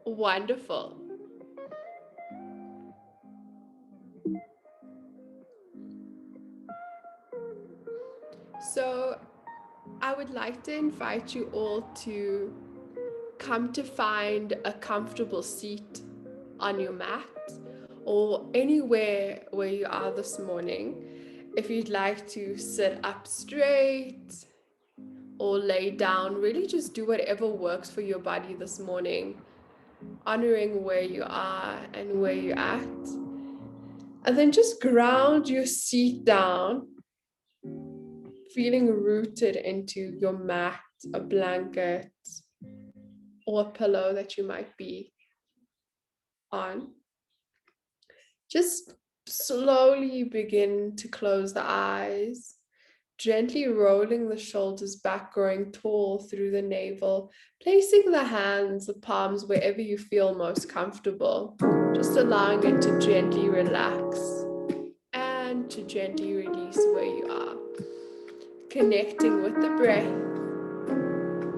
Wonderful. So I would like to invite you all to come to find a comfortable seat on your mat or anywhere where you are this morning. If you'd like to sit up straight or lay down, really just do whatever works for your body this morning, honoring where you are and where you're at. And then just ground your seat down, feeling rooted into your mat, a blanket, or a pillow that you might be on. Just slowly begin to close the eyes, gently rolling the shoulders back, growing tall through the navel, placing the hands, the palms wherever you feel most comfortable, just allowing it to gently relax and to gently release where you are. Connecting with the breath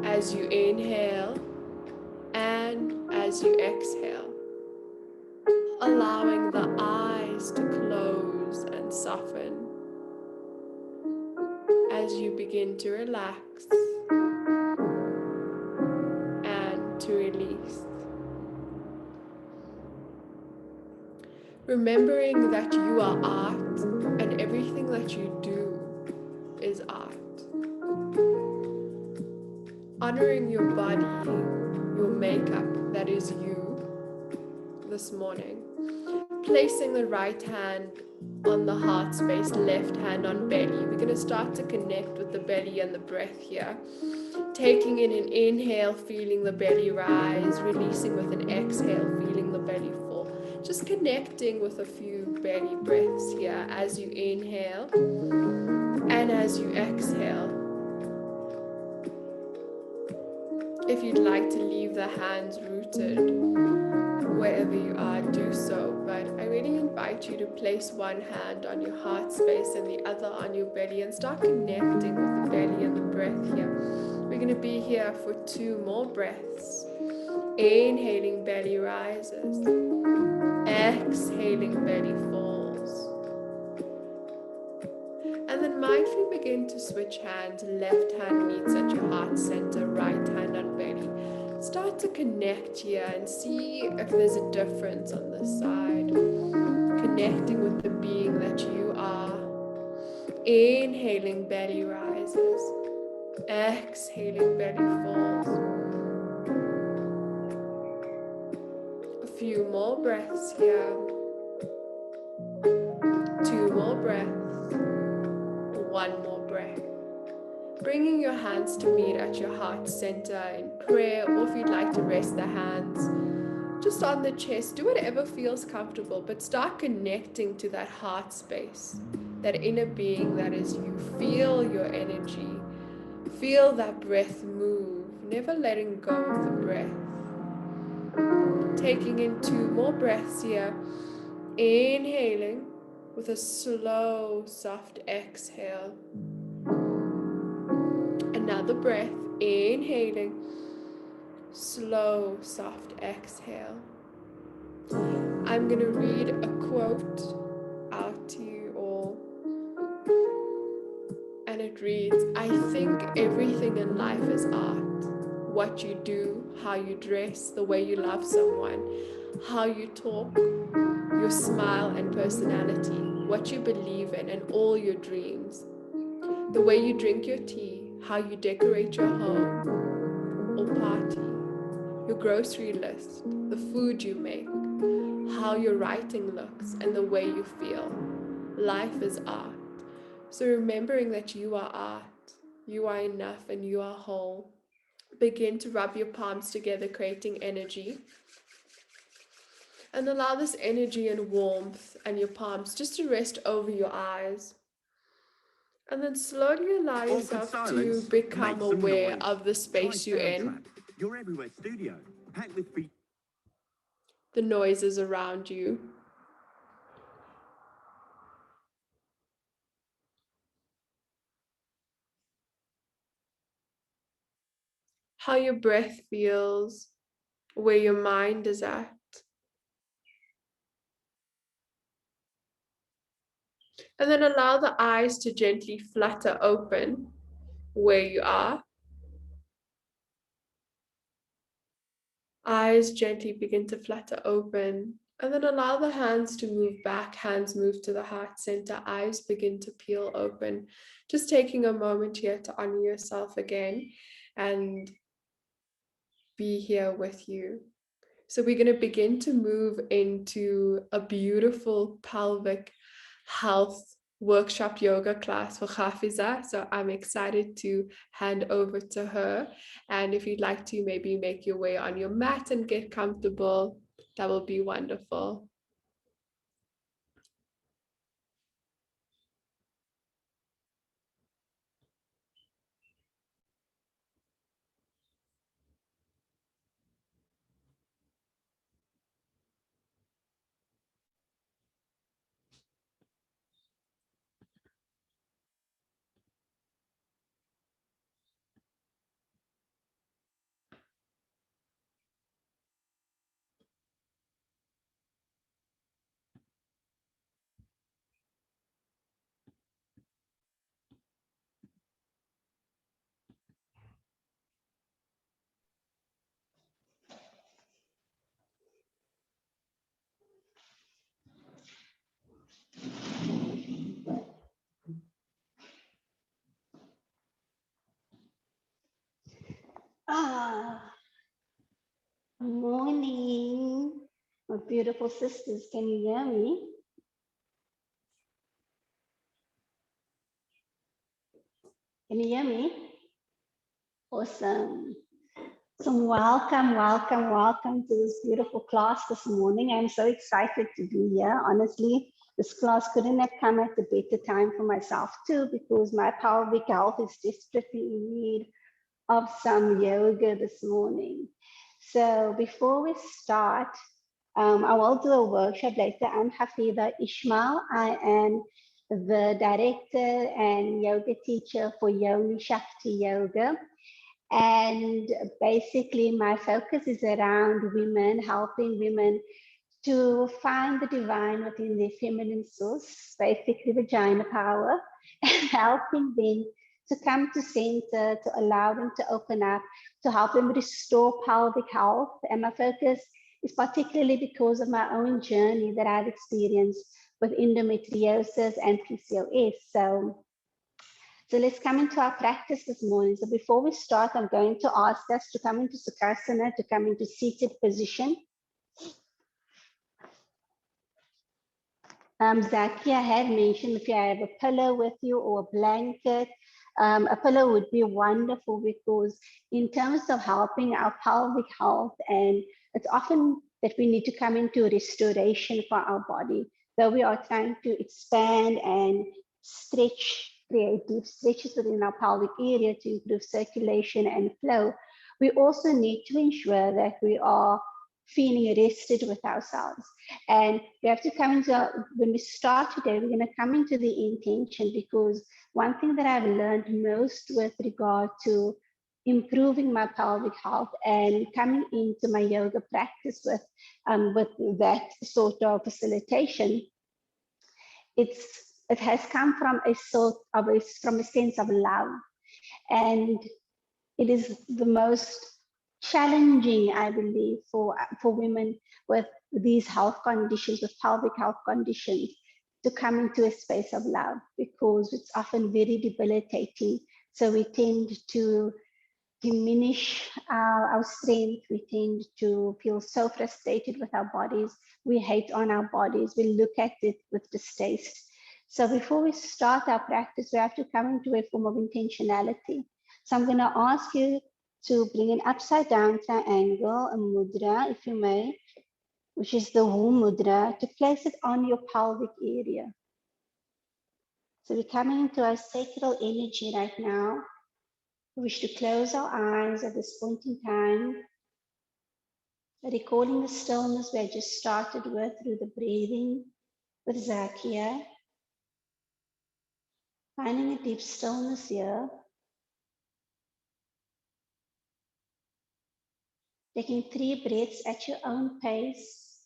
as you inhale and as you exhale, allowing the eyes to close and soften as you begin to relax and to release. Remembering that you are art and everything that you do is art. Honoring your body, your makeup that is you this morning. Placing the right hand on the heart space, left hand on belly. We're going to start to connect with the belly and the breath here. Taking in an inhale, feeling the belly rise, releasing with an exhale, feeling the belly fall. Just connecting with a few belly breaths here as you inhale and as you exhale. If you'd like to leave the hands rooted wherever you are, do so, but I really invite you to place one hand on your heart space and the other on your belly and start connecting with the belly and the breath here. We're going to be here for 2 more breaths. Inhaling, belly rises. Exhaling, belly falls. And then mindfully begin to switch hands. Left hand meets at your heart center, right hand on belly. Start to connect here and see if there's a difference on this side. Connecting with the being that you are. Inhaling, belly rises. Exhaling, belly falls. A few more breaths here. 2 more breaths. 1 more breath. Bringing your hands to meet at your heart center in prayer, or if you'd like to rest the hands just on the chest, do whatever feels comfortable, but start connecting to that heart space, that inner being that is you. Feel your energy. Feel that breath move, never letting go of the breath. Taking in 2 more breaths here. Inhaling with a slow, soft exhale. Another breath, inhaling, slow, soft exhale. I'm going to read a quote out to you all. And it reads, I think everything in life is art. What you do, how you dress, the way you love someone, how you talk, your smile and personality, what you believe in and all your dreams, the way you drink your tea, how you decorate your home or party, your grocery list, the food you make, how your writing looks, and the way you feel. Life is art. So remembering that you are art, you are enough, and you are whole. Begin to rub your palms together, creating energy. And allow this energy and warmth and your palms just to rest over your eyes. And then slowly allow yourself to become aware of the space you're in. Your everywhere studio, packed with The noises around you. How your breath feels where your mind is at. And then allow the eyes to gently flutter open where you are. Eyes gently begin to flutter open. And then allow the hands to move back. Hands move to the heart center. Eyes begin to peel open. Just taking a moment here to honor yourself again and be here with you. So we're going to begin to move into a beautiful pelvic health workshop yoga class for Gafieza. So I'm excited to hand over to her. And if you'd like to maybe make your way on your mat and get comfortable, that will be wonderful. Morning, my beautiful sisters. Can you hear me? Can you hear me? Awesome. So welcome to this beautiful class this morning. I'm so excited to be here. Honestly, this class couldn't have come at a better time for myself too, because my pelvic health is desperately in need of some yoga this morning. So before we start, I will do a workshop later. I'm Gafieza Ismail. I am the director and yoga teacher for Yoni Shakti Yoga. And basically, my focus is around women, helping women to find the divine within their feminine source, basically vagina power, and helping them to come to center, to allow them to open up, to help them restore pelvic health. And my focus is particularly because of my own journey that I've experienced with endometriosis and PCOS. So let's come into our practice this morning. So before we start, I'm going to ask us to come into Sukhasana, to come into seated position. Zaakiyah had mentioned if you have a pillow with you or a blanket, a pillow would be wonderful because in terms of helping our pelvic health, and it's often that we need to come into restoration for our body, though we are trying to expand and stretch, create deep stretches within our pelvic area to improve circulation and flow. We also need to ensure that we are feeling rested with ourselves. And we have to come into, when we start today, we're going to come into the intention, because one thing that I've learned most with regard to improving my pelvic health and coming into my yoga practice with that sort of facilitation, it has come from from a sense of love. And it is the most challenging, I believe, for women with these health conditions, with pelvic health conditions, to come into a space of love, because it's often very debilitating. So we tend to diminish our strength. We tend to feel so frustrated with our bodies. We hate on our bodies. We look at it with distaste. So before we start our practice, we have to come into a form of intentionality. So I'm going to ask you to bring an upside down triangle, a mudra, if you may, which is the Wu mudra, to place it on your pelvic area. So we're coming into our sacral energy right now. We wish to close our eyes at this point in time, recalling the stillness we had just started with through the breathing with Zaakiyah, finding a deep stillness here. Taking 3 breaths at your own pace.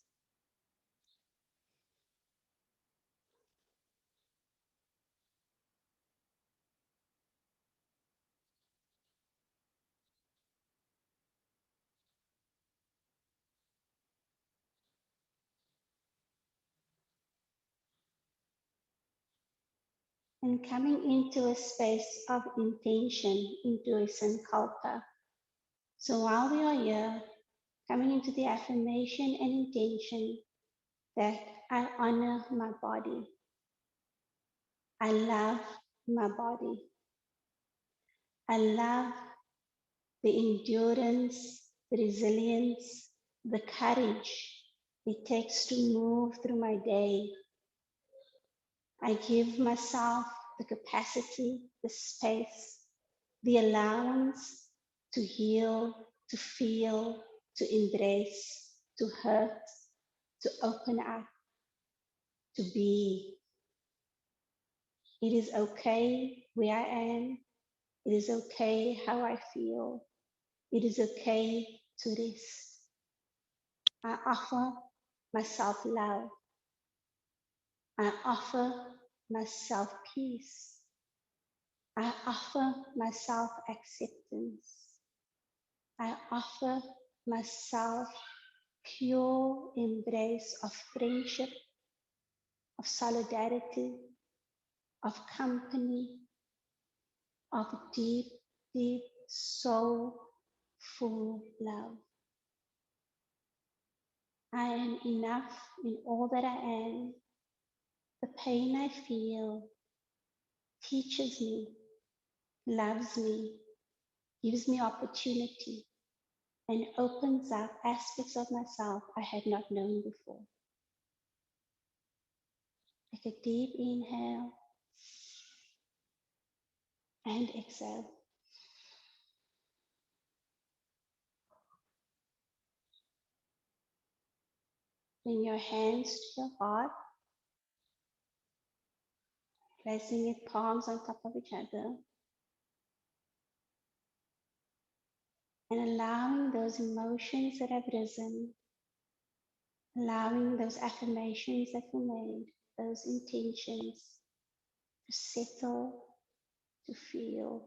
And coming into a space of intention, into a sankalpa. So while we are here, coming into the affirmation and intention that I honor my body. I love my body. I love the endurance, the resilience, the courage it takes to move through my day. I give myself the capacity, the space, the allowance to heal, to feel, to embrace, to hurt, to open up, to be. It is okay where I am. It is okay how I feel. It is okay to rest. I offer myself love. I offer myself peace. I offer myself acceptance. I offer myself pure embrace of friendship, of solidarity, of company, of deep, deep soulful love. I am enough in all that I am. The pain I feel teaches me, loves me, gives me opportunity, and opens up aspects of myself I had not known before. Take a deep inhale and exhale. Bring your hands to your heart, placing your palms on top of each other, and allowing those emotions that have risen, allowing those affirmations that were made, those intentions to settle, to feel,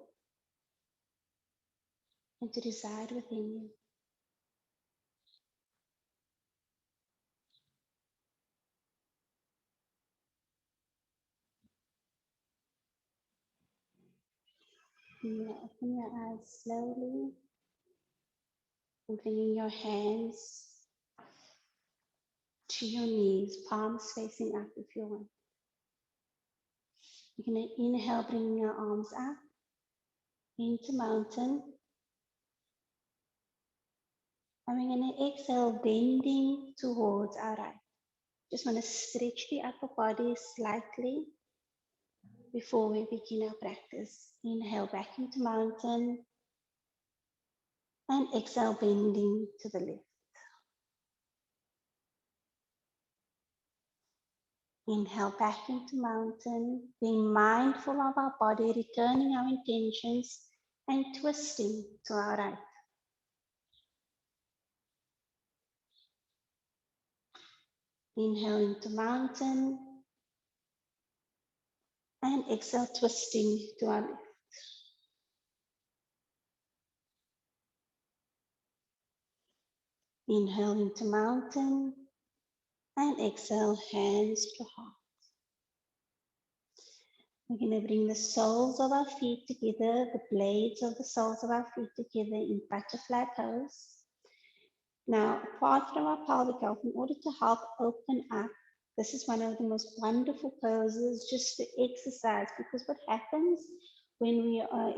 and to reside within you. You open your eyes slowly and bringing your hands to your knees, palms facing up if you want. You're going to inhale, bringing your arms up into mountain. And we're going to exhale, bending towards our right. Just want to stretch the upper body slightly before we begin our practice. Inhale back into mountain and exhale, bending to the left. Inhale back into mountain, being mindful of our body, returning our intentions and twisting to our right. Inhale into mountain and exhale, twisting to our left. Inhale into mountain and exhale, hands to heart. We're going to bring the soles of our feet together, the blades of the soles of our feet together in butterfly pose. Now, apart from our pelvic health, in order to help open up, this is one of the most wonderful poses just to exercise, because what happens when we are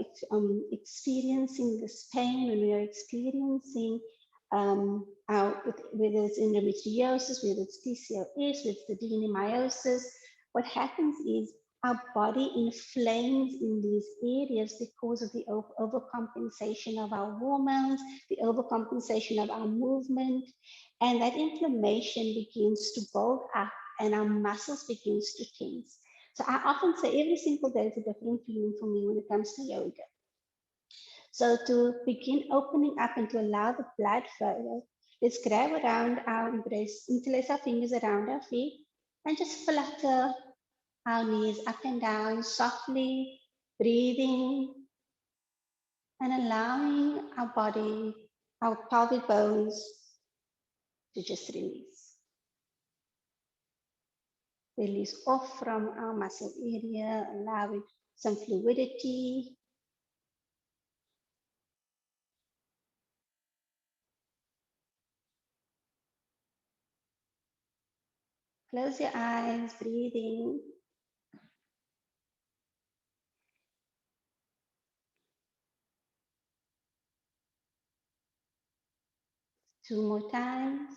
experiencing this pain, when we are experiencing whether it's endometriosis, whether it's PCOS, whether it's adenomyosis, what happens is our body inflames in these areas because of the overcompensation of our hormones, the overcompensation of our movement, and that inflammation begins to build up and our muscles begins to tense. So I often say every single day is a different feeling for me when it comes to yoga. So to begin opening up and to allow the blood flow, let's grab around our embrace, interlace our fingers around our feet and just flutter our knees up and down softly, breathing and allowing our body, our pelvic bones to just release. Release off from our muscle area, allowing some fluidity. Close your eyes, breathing. Two more times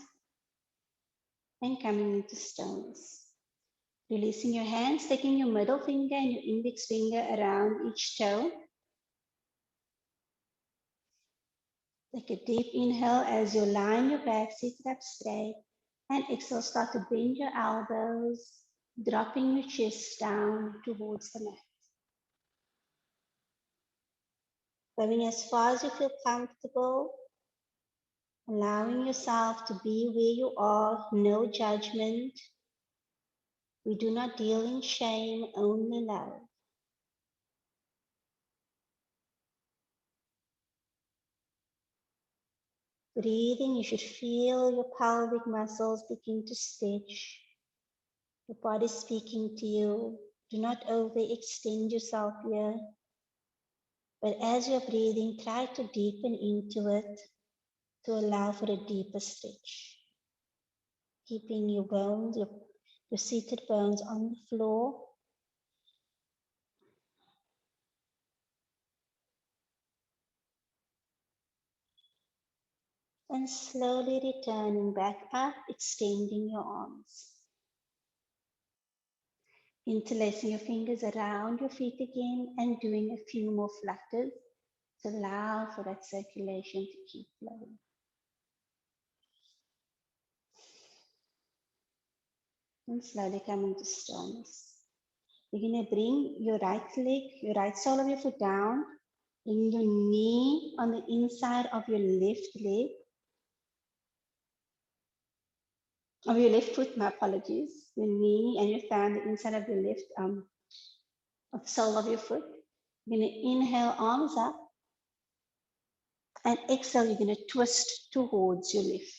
and coming into stillness. Releasing your hands, taking your middle finger and your index finger around each toe. Take a deep inhale as you line your back, sit up straight. And exhale, start to bend your elbows, dropping your chest down towards the mat. Going as far as you feel comfortable, allowing yourself to be where you are, no judgment. We do not deal in shame, only love. Breathing, you should feel your pelvic muscles begin to stretch. Your body speaking to you. Do not overextend yourself here. But as you're breathing, try to deepen into it to allow for a deeper stretch. Keeping your bones, your seated bones on the floor. And slowly returning back up, extending your arms. Interlacing your fingers around your feet again and doing a few more flutters to allow for that circulation to keep flowing. And slowly coming to stillness. You're going to bring your right leg, your right sole of your foot down. Bring your knee on the inside of your left leg. Of your left foot, my apologies. Your knee and your thigh on the inside of your left of the sole of your foot. You're going to inhale, arms up. And exhale, you're going to twist towards your left.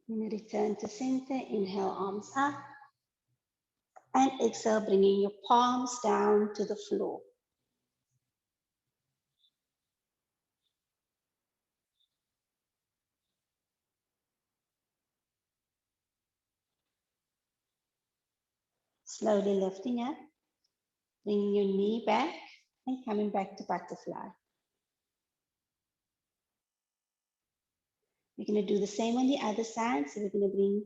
You're going to return to center. Inhale, arms up. And exhale, bringing your palms down to the floor. Slowly lifting up, bringing your knee back and coming back to butterfly. We're going to do the same on the other side. So we're going to bring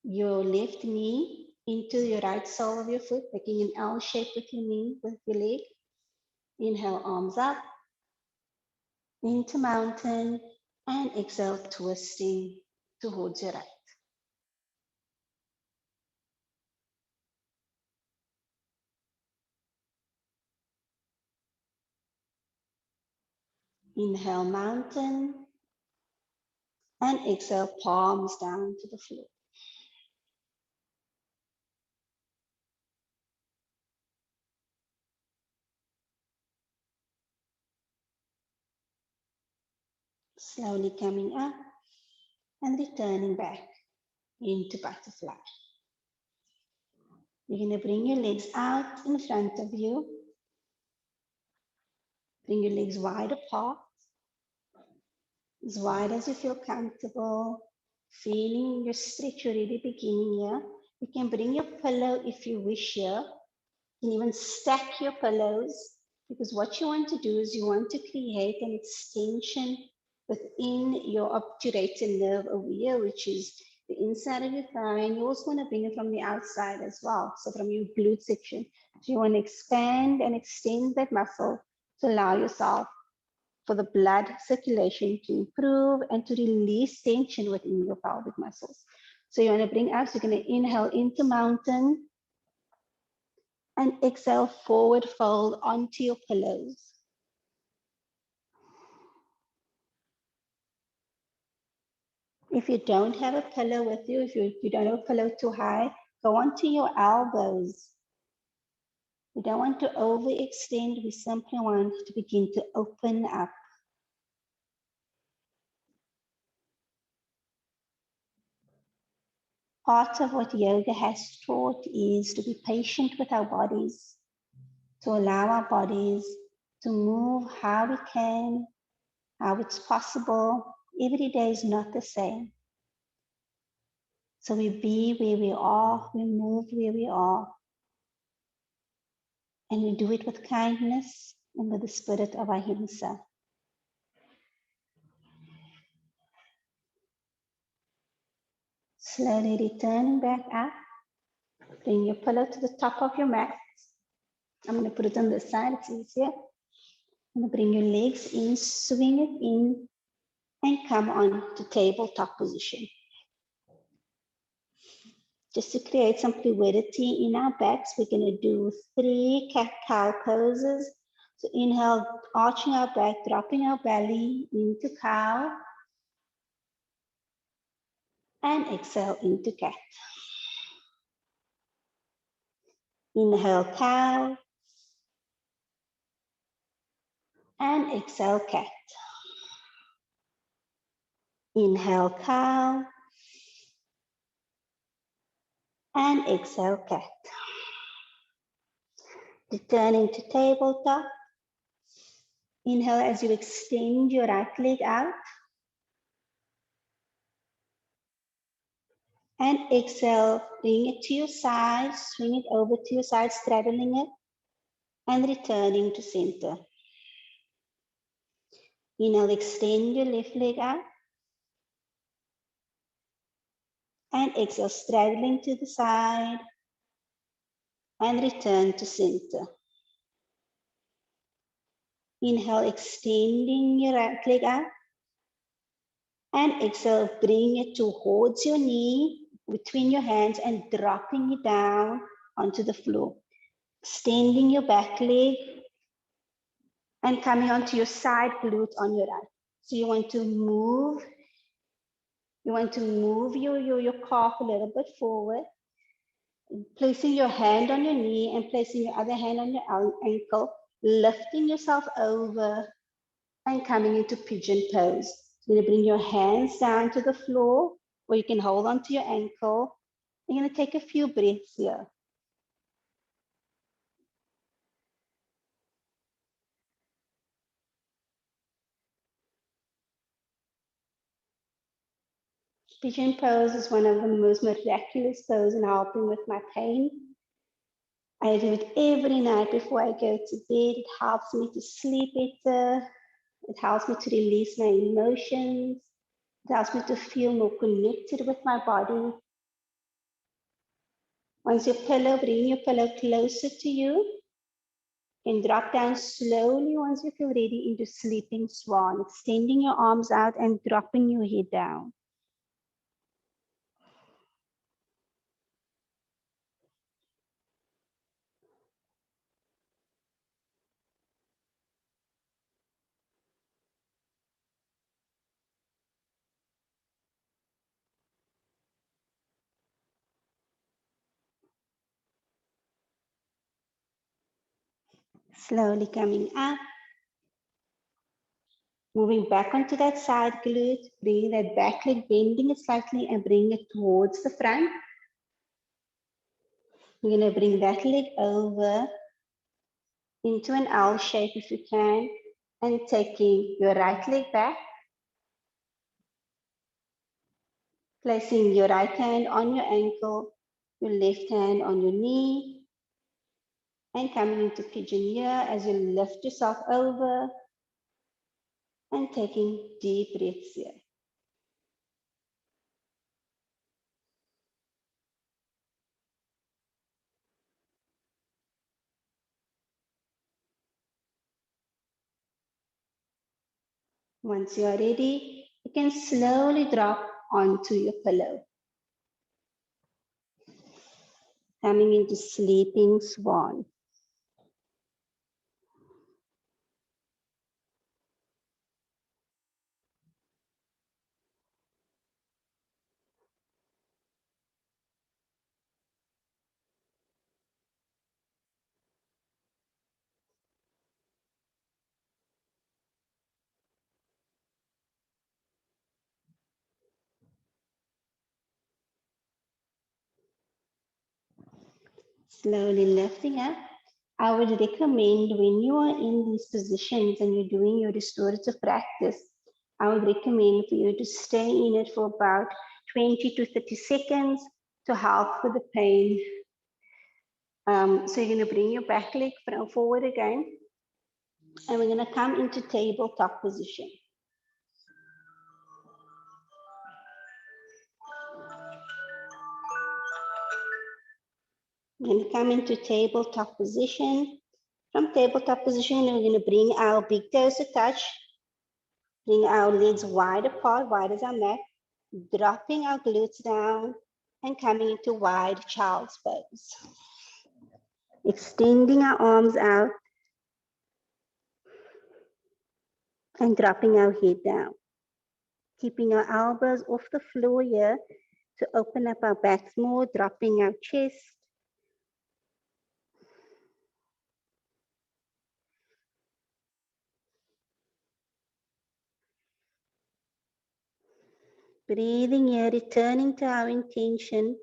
your left knee into your right sole of your foot, making an L shape with your knee, with your leg. Inhale, arms up, into mountain, and exhale, twisting towards your right. Inhale, mountain, and exhale, palms down to the floor. Slowly coming up and returning back into butterfly. You're going to bring your legs out in front of you. Bring your legs wide apart, as wide as you feel comfortable. Feeling your stretch already beginning here. You can bring your pillow if you wish here. You can even stack your pillows, because what you want to do is you want to create an extension within your obturator nerve over here, which is the inside of your thigh, and you also want to bring it from the outside as well, so from your glute section. So you want to expand and extend that muscle to allow yourself for the blood circulation to improve and to release tension within your pelvic muscles. So you want to bring up, so you're going to inhale into mountain and exhale forward fold onto your pillows. If you don't have a pillow with you, if you don't have a pillow too high, go onto your elbows. We don't want to overextend, we simply want to begin to open up. Part of what yoga has taught is to be patient with our bodies, to allow our bodies to move how we can, how it's possible. Every day is not the same. So we be where we are, we move where we are, and we do it with kindness and with the spirit of ahimsa. Slowly returning back up. Bring your pillow to the top of your mat. I'm going to put it on this side, it's easier. I'm going to bring your legs in, swing it in, and come on to tabletop position. Just to create some fluidity in our backs, we're going to do 3 cat-cow poses. So inhale, arching our back, dropping our belly into cow, and exhale into cat. Inhale, cow, and exhale, cat. Inhale, cow, and exhale, cat. Returning to tabletop. Inhale as you extend your right leg out. And exhale, bring it to your side, swing it over to your side, straddling it, and returning to center. Inhale, extend your left leg out. And exhale, straddling to the side, and return to center. Inhale, extending your right leg out. And exhale, bring it towards your knee, between your hands, and dropping it down onto the floor. Extending your back leg and coming onto your side glute on your right. So you want to move your calf a little bit forward, placing your hand on your knee and placing your other hand on your ankle, lifting yourself over and coming into pigeon pose. You're going to bring your hands down to the floor, or you can hold on to your ankle. You're going to take a few breaths here. Pigeon pose is one of the most miraculous poses in helping with my pain. I do it every night before I go to bed. It helps me to sleep better. It helps me to release my emotions. It helps me to feel more connected with my body. Once bring your pillow closer to you, and drop down slowly once you feel ready into sleeping swan, extending your arms out and dropping your head down. Slowly coming up. Moving back onto that side glute, bringing that back leg, bending it slightly and bringing it towards the front. You're going to bring that leg over into an L shape if you can, and taking your right leg back, placing your right hand on your ankle, your left hand on your knee, and coming into pigeon here as you lift yourself over and taking deep breaths here. Once you are ready, you can slowly drop onto your pillow, coming into sleeping swan. Slowly lifting up. I would recommend when you are in these positions and you're doing your restorative practice, I would recommend for you to stay in it for about 20 to 30 seconds to help with the pain. So you're going to bring your back leg forward again, and we're going to come into tabletop position. We're going to come into tabletop position. From tabletop position, we're going to bring our big toes to touch, bring our legs wide apart, wide as our mat, dropping our glutes down and coming into wide child's pose. Extending our arms out and dropping our head down. Keeping our elbows off the floor here to open up our backs more, dropping our chest. Breathing here, returning to our intention,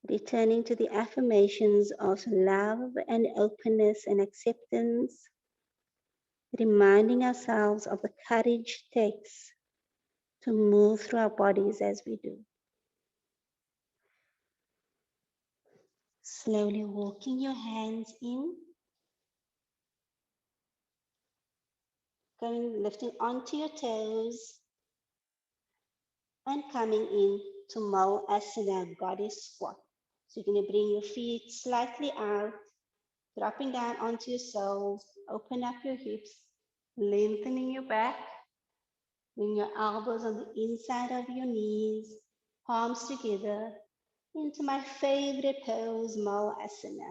returning to the affirmations of love and openness and acceptance, reminding ourselves of the courage it takes to move through our bodies as we do. Slowly walking your hands in, lifting onto your toes, and coming in to Malasana, goddess squat. So you're going to bring your feet slightly out, dropping down onto your soles, open up your hips, lengthening your back, bring your elbows on the inside of your knees, palms together, into my favorite pose, Malasana.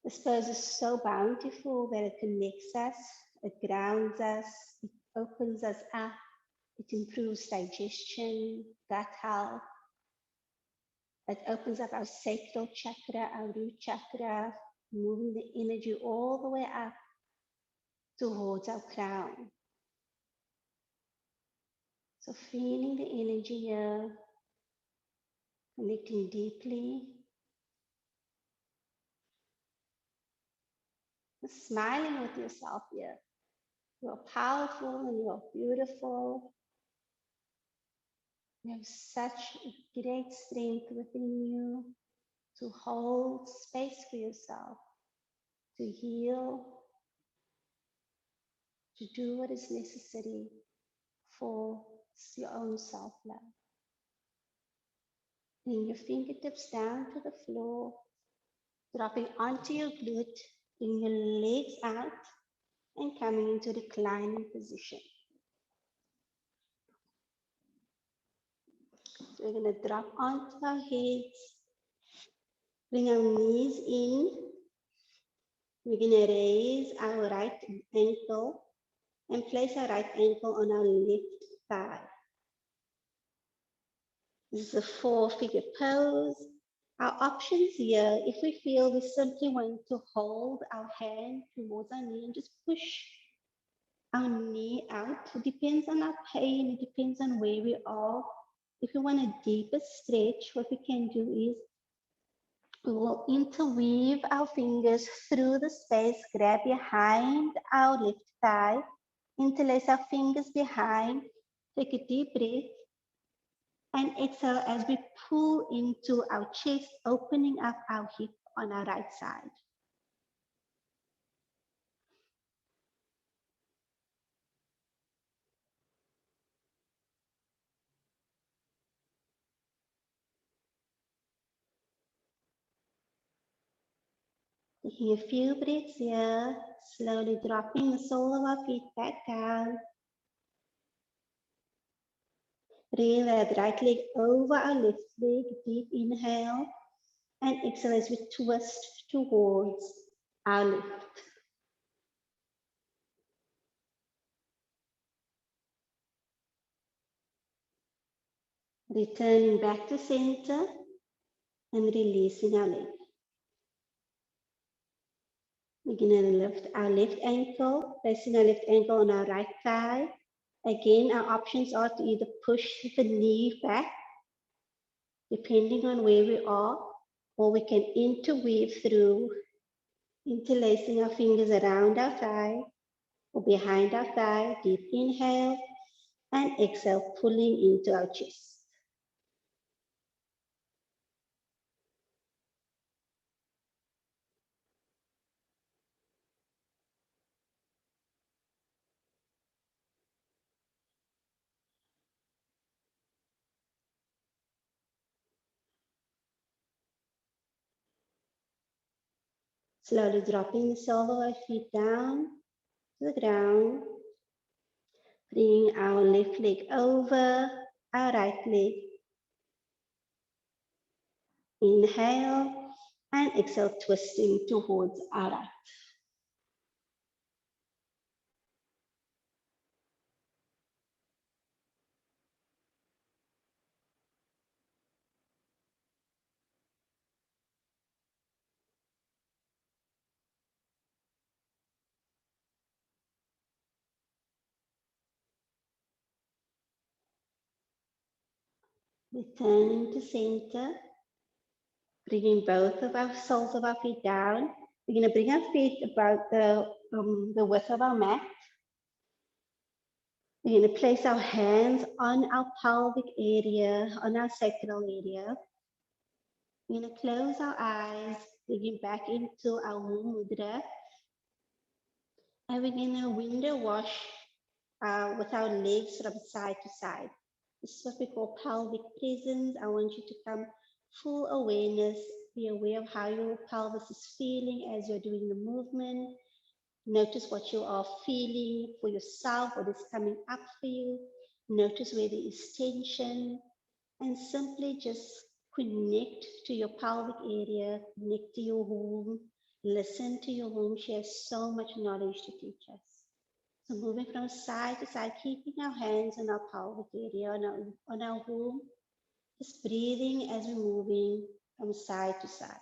This pose is so bountiful that it connects us, it grounds us, it opens us up, it improves digestion, gut health. It opens up our sacral chakra, our root chakra, moving the energy all the way up towards our crown. So feeling the energy here, connecting deeply, smiling with yourself here. You are powerful and you are beautiful. You have such great strength within you to hold space for yourself, to heal, to do what is necessary for your own self-love. Bring your fingertips down to the floor, dropping onto your glute, bring your legs out, and coming into reclining position. So we're going to drop onto our heads, bring our knees in. We're going to raise our right ankle and place our right ankle on our left thigh. This is a four-figure pose. Our options here, if we feel we simply want to hold our hand towards our knee and just push our knee out. It depends on our pain, it depends on where we are. If we want a deeper stretch, what we can do is we will interweave our fingers through the space, grab behind our left thigh, interlace our fingers behind, take a deep breath, and exhale as we pull into our chest, opening up our hip on our right side. Taking a few breaths here, slowly dropping the sole of our feet back down. Bring that right leg over our left leg, deep inhale, and exhale as we twist towards our left. Returning back to center and releasing our leg. We're going to lift our left ankle, placing our left ankle on our right thigh. Again, our options are to either push the knee back, depending on where we are, or we can interweave through interlacing our fingers around our thigh or behind our thigh. Deep inhale and exhale, pulling into our chest. Slowly dropping the sole of our feet down to the ground. Bring our left leg over our right leg. Inhale and exhale, twisting towards our right. Returning to center, bringing both of our soles of our feet down. We're going to bring our feet about the width of our mat. We're going to place our hands on our pelvic area, on our sacral area. We're going to close our eyes, bringing back into our womb mudra. And we're going to window wash with our legs from side to side. This is what we call pelvic presence. I want you to come full awareness, be aware of how your pelvis is feeling as you're doing the movement. Notice what you are feeling for yourself, what is coming up for you. Notice where there is tension, and simply just connect to your pelvic area, connect to your womb, listen to your womb. She has so much knowledge to teach us. So moving from side to side, keeping our hands on our pelvic area, on our womb, just breathing as we're moving from side to side.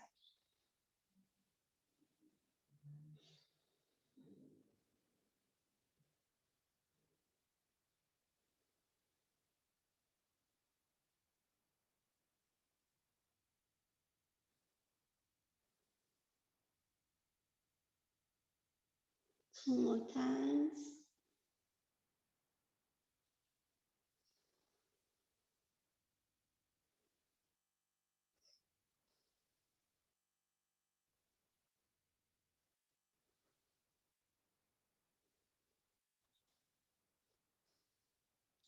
Two more times.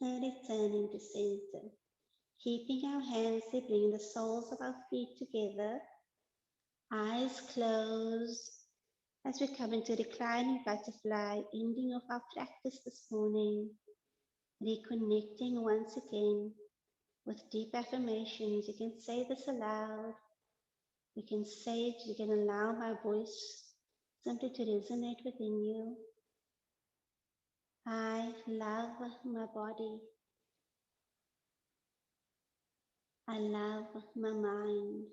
And returning to center. Keeping our hands, they bring the soles of our feet together. Eyes closed. As we come into reclining butterfly, ending of our practice this morning, reconnecting once again with deep affirmations. You can say this aloud. You can say it. You can allow my voice simply to resonate within you. I love my body. I love my mind.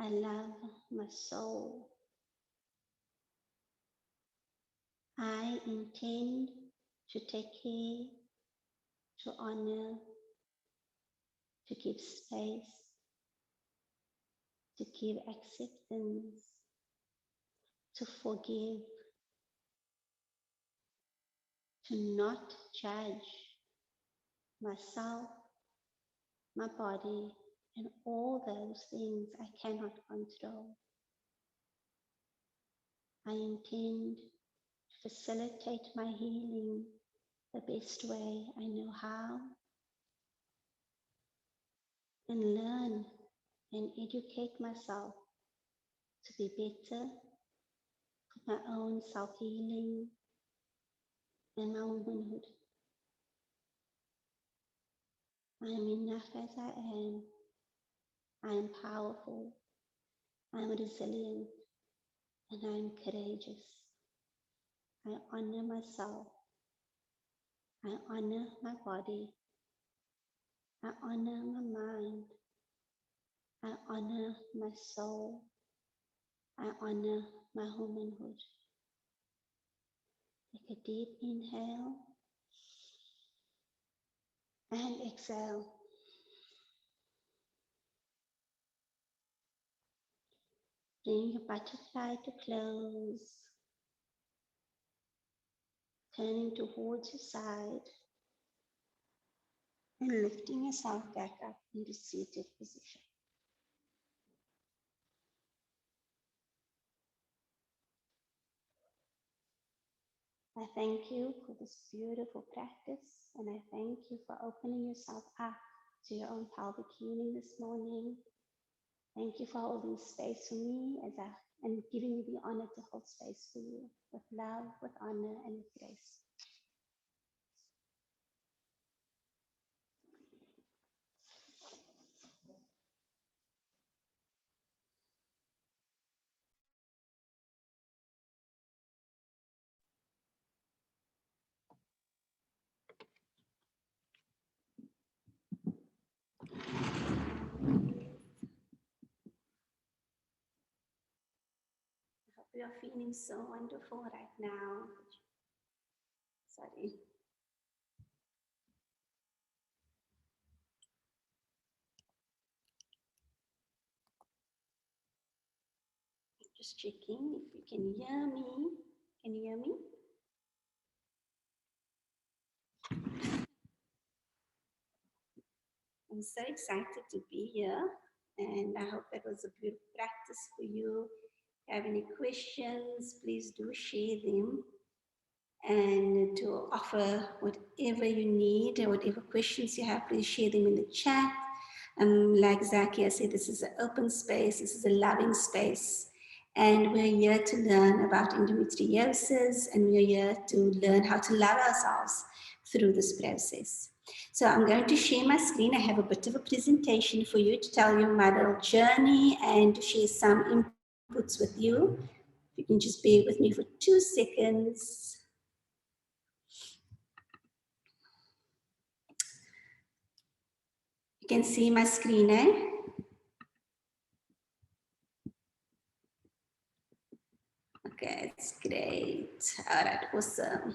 I love my soul. I intend to take care, to honor, to give space, to give acceptance, to forgive, to not judge myself, my body, and all those things I cannot control. I intend to facilitate my healing the best way I know how, and learn and educate myself to be better, for my own self-healing and my womanhood. I am enough as I am. I am powerful. I am resilient. And I am courageous. I honor myself. I honor my body. I honor my mind. I honor my soul. I honor my womanhood. Take a deep inhale and exhale. Bring your butterfly to close. Turning towards your side and lifting yourself back up into seated position. I thank you for this beautiful practice, and I thank you for opening yourself up to your own pelvic healing this morning. Thank you for holding space for me and giving me the honor to hold space for you with love, with honor, and with grace. I hope you are feeling so wonderful right now. Sorry. Just checking if you can hear me. Can you hear me? I'm so excited to be here, and I hope that was a beautiful practice for you. If you have any questions, please do share them, and to offer whatever you need or whatever questions you have, please share them in the chat. Like Zaakiyah said, this is an open space, this is a loving space, and we're here to learn about endometriosis, and we're here to learn how to love ourselves through this process. So I'm going to share my screen. I have a bit of a presentation for you to tell you my little journey and to share some inputs with you. If you can just bear with me for 2 seconds. You can see my screen, eh? Okay, it's great. All right, awesome.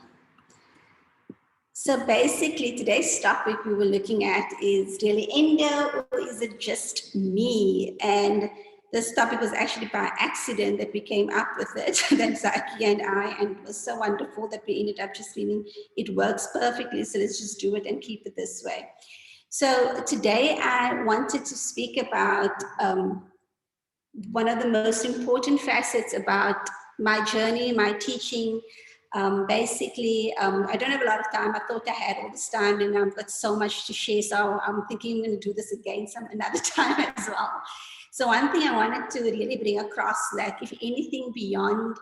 So basically today's topic we were looking at is really endo, or is it just me? And this topic was actually by accident that we came up with it, that Zaakiyah and I, and it was so wonderful that we ended up just feeling it works perfectly, so let's just do it and keep it this way. So today I wanted to speak about one of the most important facets about my journey, my teaching. Basically, I don't have a lot of time. I thought I had all this time, and I've got so much to share. So I'm thinking I'm going to do this again another time as well. So one thing I wanted to really bring across, that if anything beyond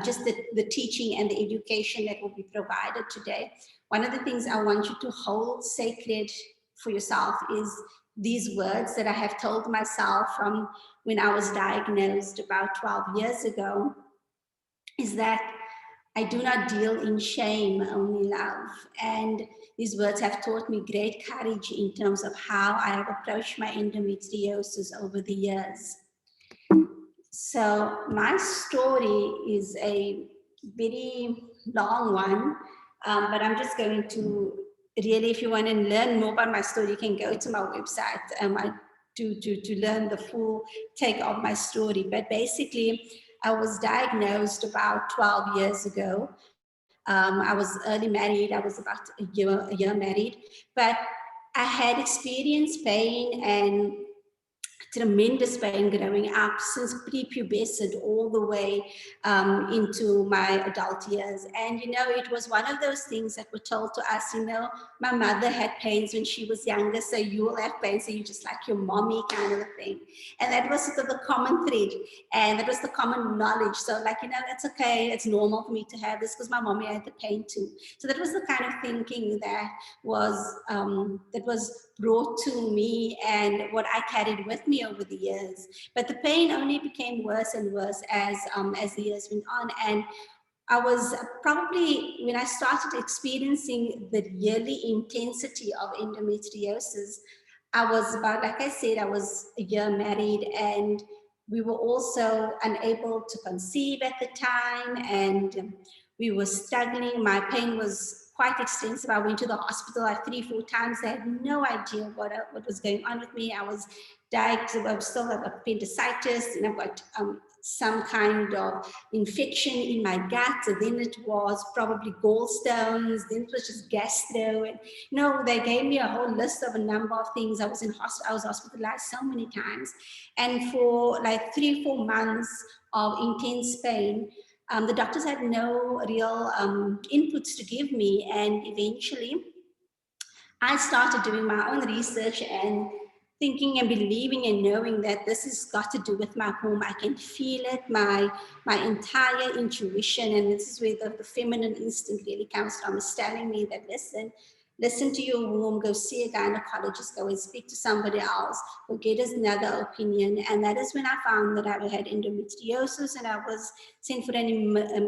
just the teaching and the education that will be provided today, one of the things I want you to hold sacred for yourself is these words that I have told myself from when I was diagnosed about 12 years ago, is that I do not deal in shame, only love. And these words have taught me great courage in terms of how I have approached my endometriosis over the years. So my story is a very long one, but I'm just going to really, if you want to learn more about my story, you can go to my website to learn the full take of my story. But basically, I was diagnosed about 12 years ago. I was early married. I was about a year married, but I had experienced pain and tremendous pain growing up since prepubescent all the way into my adult years. And, you know, it was one of those things that were told to us, you know, my mother had pains when she was younger, so you will have pain, so you're just like your mommy kind of a thing. And that was sort of the common thread, and that was the common knowledge. So like, you know, that's okay, it's normal for me to have this because my mommy had the pain too. So that was the kind of thinking that was brought to me and what I carried with me over the years. But the pain only became worse and worse as the years went on. And I was probably, when I started experiencing the yearly intensity of endometriosis, I was about, like I said, I was a year married, and we were also unable to conceive at the time, and we were struggling. My pain was quite extensive. I went to the hospital like 3-4 times. They had no idea what was going on with me. I was diagnosed, I still have appendicitis, and I've got some kind of infection in my gut. And then it was probably gallstones, then it was just gastro. And you know, they gave me a whole list of a number of things. I was hospitalized so many times. And for like 3-4 months of intense pain, the doctors had no real inputs to give me. And eventually I started doing my own research and thinking and believing and knowing that this has got to do with my womb. I can feel it, my entire intuition. And this is where the feminine instinct really comes from. It's telling me that, listen to your womb, go see a gynecologist, go and speak to somebody else, go get us another opinion. And that is when I found that I had endometriosis, and I was sent for an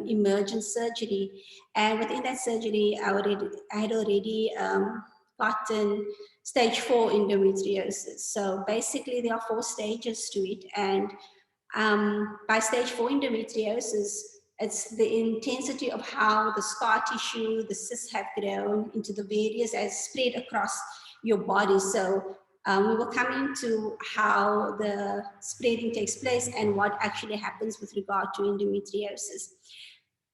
emergent surgery. And within that surgery, I had already gotten stage 4 endometriosis. So basically there are 4 stages to it. And by stage 4 endometriosis, it's the intensity of how the scar tissue, the cysts have grown into the various, as spread across your body. So we will come into how the spreading takes place and what actually happens with regard to endometriosis.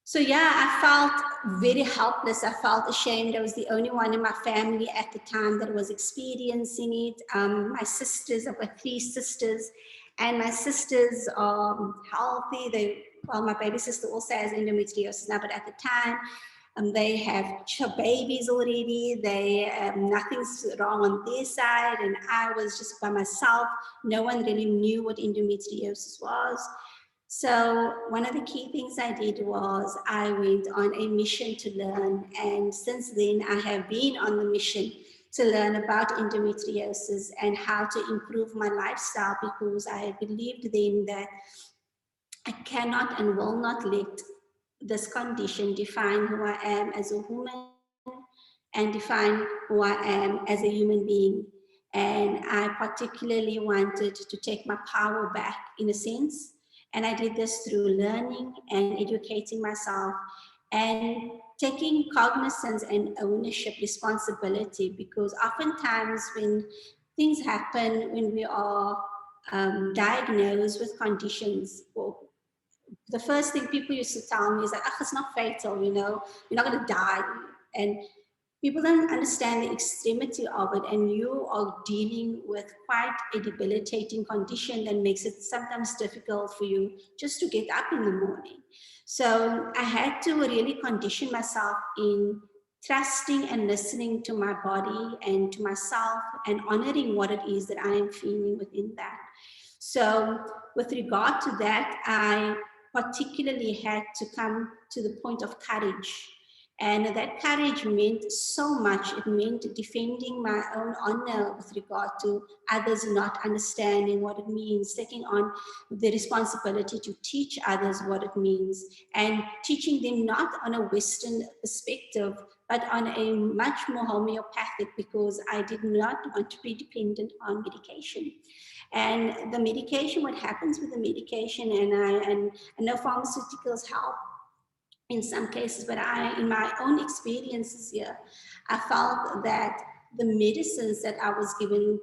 So yeah, I felt very helpless. I felt ashamed. I was the only one in my family at the time that was experiencing it. My sisters, I've got 3 sisters, and my sisters are healthy. Well, my baby sister also has endometriosis now, but at the time, they have babies already. Nothing's wrong on their side, and I was just by myself. No one really knew what endometriosis was. So one of the key things I did was I went on a mission to learn. And since then, I have been on the mission to learn about endometriosis and how to improve my lifestyle, because I believed then that I cannot and will not let this condition define who I am as a woman and define who I am as a human being. And I particularly wanted to take my power back, in a sense. And I did this through learning and educating myself and taking cognizance and ownership, responsibility, because oftentimes when things happen, when we are diagnosed with conditions, well, the first thing people used to tell me is like, it's not fatal, you know, you're not going to die. And people don't understand the extremity of it, and you are dealing with quite a debilitating condition that makes it sometimes difficult for you just to get up in the morning. So I had to really condition myself in trusting and listening to my body and to myself and honoring what it is that I am feeling within that. So with regard to that, I particularly had to come to the point of courage. And that courage meant so much. It meant defending my own honor with regard to others not understanding what it means, taking on the responsibility to teach others what it means, and teaching them not on a Western perspective, but on a much more homeopathic, because I did not want to be dependent on medication. And the medication, what happens with the medication, and I know pharmaceuticals help in some cases, but in my own experiences here, I felt that the medicines that I was given,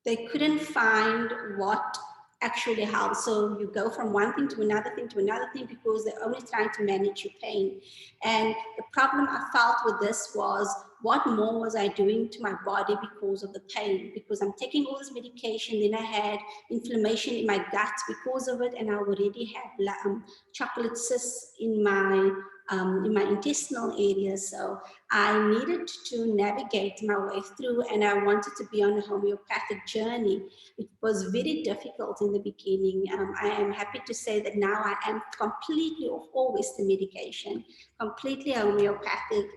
they couldn't find what actually helps. So you go from one thing to another thing to another thing, because they're only trying to manage your pain. And the problem I felt with this was what more was I doing to my body because of the pain? Because I'm taking all this medication, then I had inflammation in my gut because of it, and I already had chocolate cysts in my intestinal area. So I needed to navigate my way through, and I wanted to be on a homeopathic journey. It was very difficult in the beginning. I am happy to say that now I am completely off all Western medication, completely homeopathic,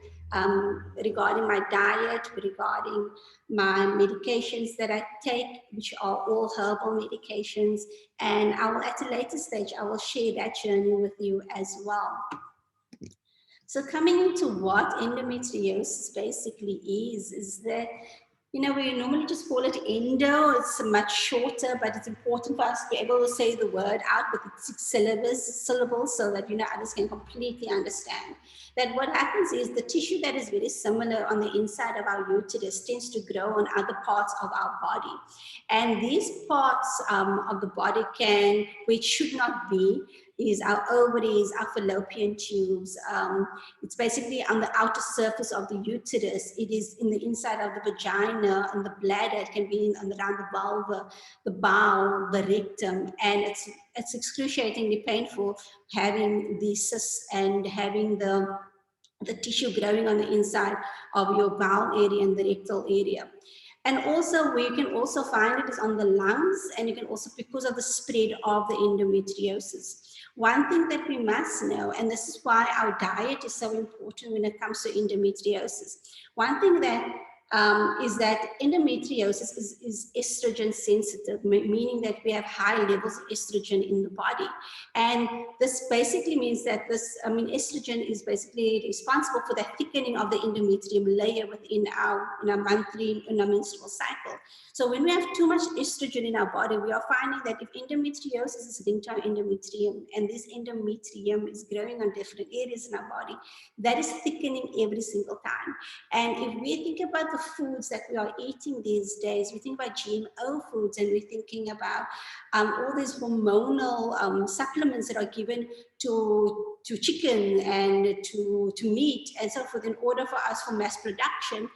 regarding my diet, regarding my medications that I take, which are all herbal medications. And I will, at a later stage, I will share that journey with you as well. So coming into what endometriosis basically is that, you know, we normally just call it endo. It's much shorter, but it's important for us to be able to say the word out with its 6 syllables so that, you know, others can completely understand. That what happens is the tissue that is very similar on the inside of our uterus tends to grow on other parts of our body. And these parts of the body can, which should not be, is our ovaries, our fallopian tubes. It's basically on the outer surface of the uterus. It is in the inside of the vagina and the bladder. It can be around the vulva, the bowel, the rectum, and it's excruciatingly painful having the cysts and having the tissue growing on the inside of your bowel area and the rectal area. And also, where you can also find it is on the lungs, and you can also, because of the spread of the endometriosis. One thing that we must know, and this is why our diet is so important when it comes to endometriosis. One thing that is that endometriosis is estrogen sensitive, meaning that we have high levels of estrogen in the body. And this basically means that estrogen is basically responsible for the thickening of the endometrium layer within our menstrual cycle. So when we have too much estrogen in our body, we are finding that if endometriosis is linked to our endometrium, and this endometrium is growing on different areas in our body, that is thickening every single time. And if we think about the foods that we are eating these days, we think about GMO foods, and we're thinking about all these hormonal supplements that are given to chicken and to meat and so forth in order for us for mass production.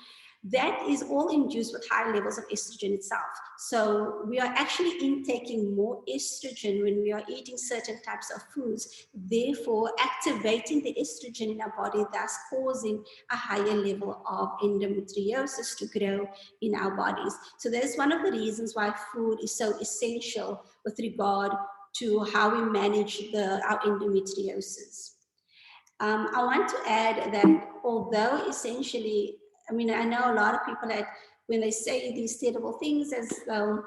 That is all induced with high levels of estrogen itself. So we are actually intaking more estrogen when we are eating certain types of foods, therefore activating the estrogen in our body, thus causing a higher level of endometriosis to grow in our bodies. So that is one of the reasons why food is so essential with regard to how we manage our endometriosis. I want to add that although essentially, I know a lot of people that when they say these terrible things as though,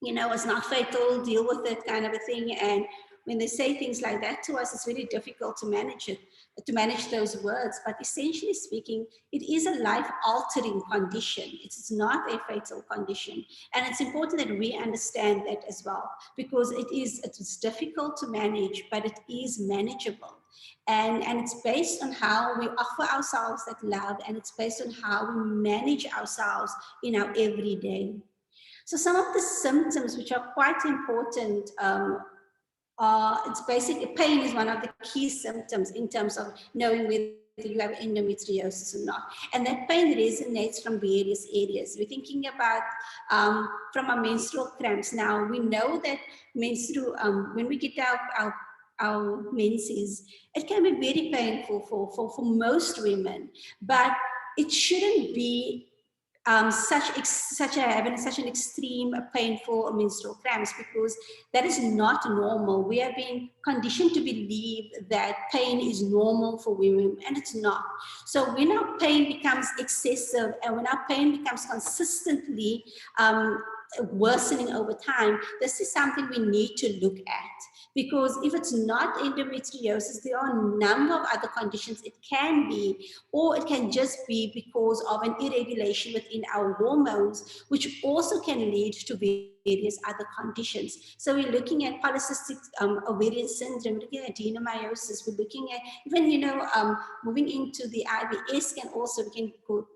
it's not fatal, deal with it kind of a thing. And when they say things like that to us, it's very difficult to manage those words. But essentially speaking, it is a life-altering condition. It's not a fatal condition. And it's important that we understand that as well, because it's difficult to manage, but it is manageable. And it's based on how we offer ourselves that love, and it's based on how we manage ourselves in our everyday. So some of the symptoms which are quite important it's basically pain is one of the key symptoms in terms of knowing whether you have endometriosis or not. And that pain resonates from various areas. We're thinking about from our menstrual cramps. Now, we know that when we get our menses, it can be very painful for most women, but it shouldn't be having such an extreme painful menstrual cramps, because that is not normal. We have been conditioned to believe that pain is normal for women, and it's not. So when our pain becomes excessive and when our pain becomes consistently worsening over time, this is something we need to look at. Because if it's not endometriosis, there are a number of other conditions it can be, or it can just be because of an irregulation within our hormones, which also can lead to various other conditions. So we're looking at polycystic ovarian syndrome, we're looking at adenomyosis, we're looking at even, moving into the IBS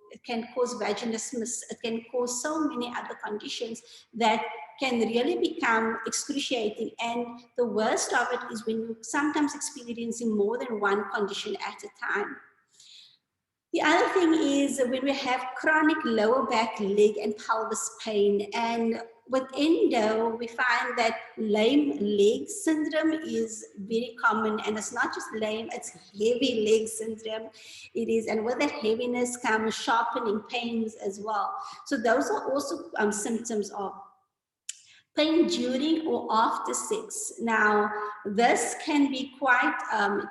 it can cause vaginismus, it can cause so many other conditions that can really become excruciating. And the worst of it is when you're sometimes experiencing more than one condition at a time. The other thing is when we have chronic lower back, leg, and pelvis pain, and with endo, we find that lame leg syndrome is very common, and it's not just lame, it's heavy leg syndrome. It is, and with that heaviness comes sharpening pains as well. So those are also symptoms of pain during or after sex. Now, this can be quite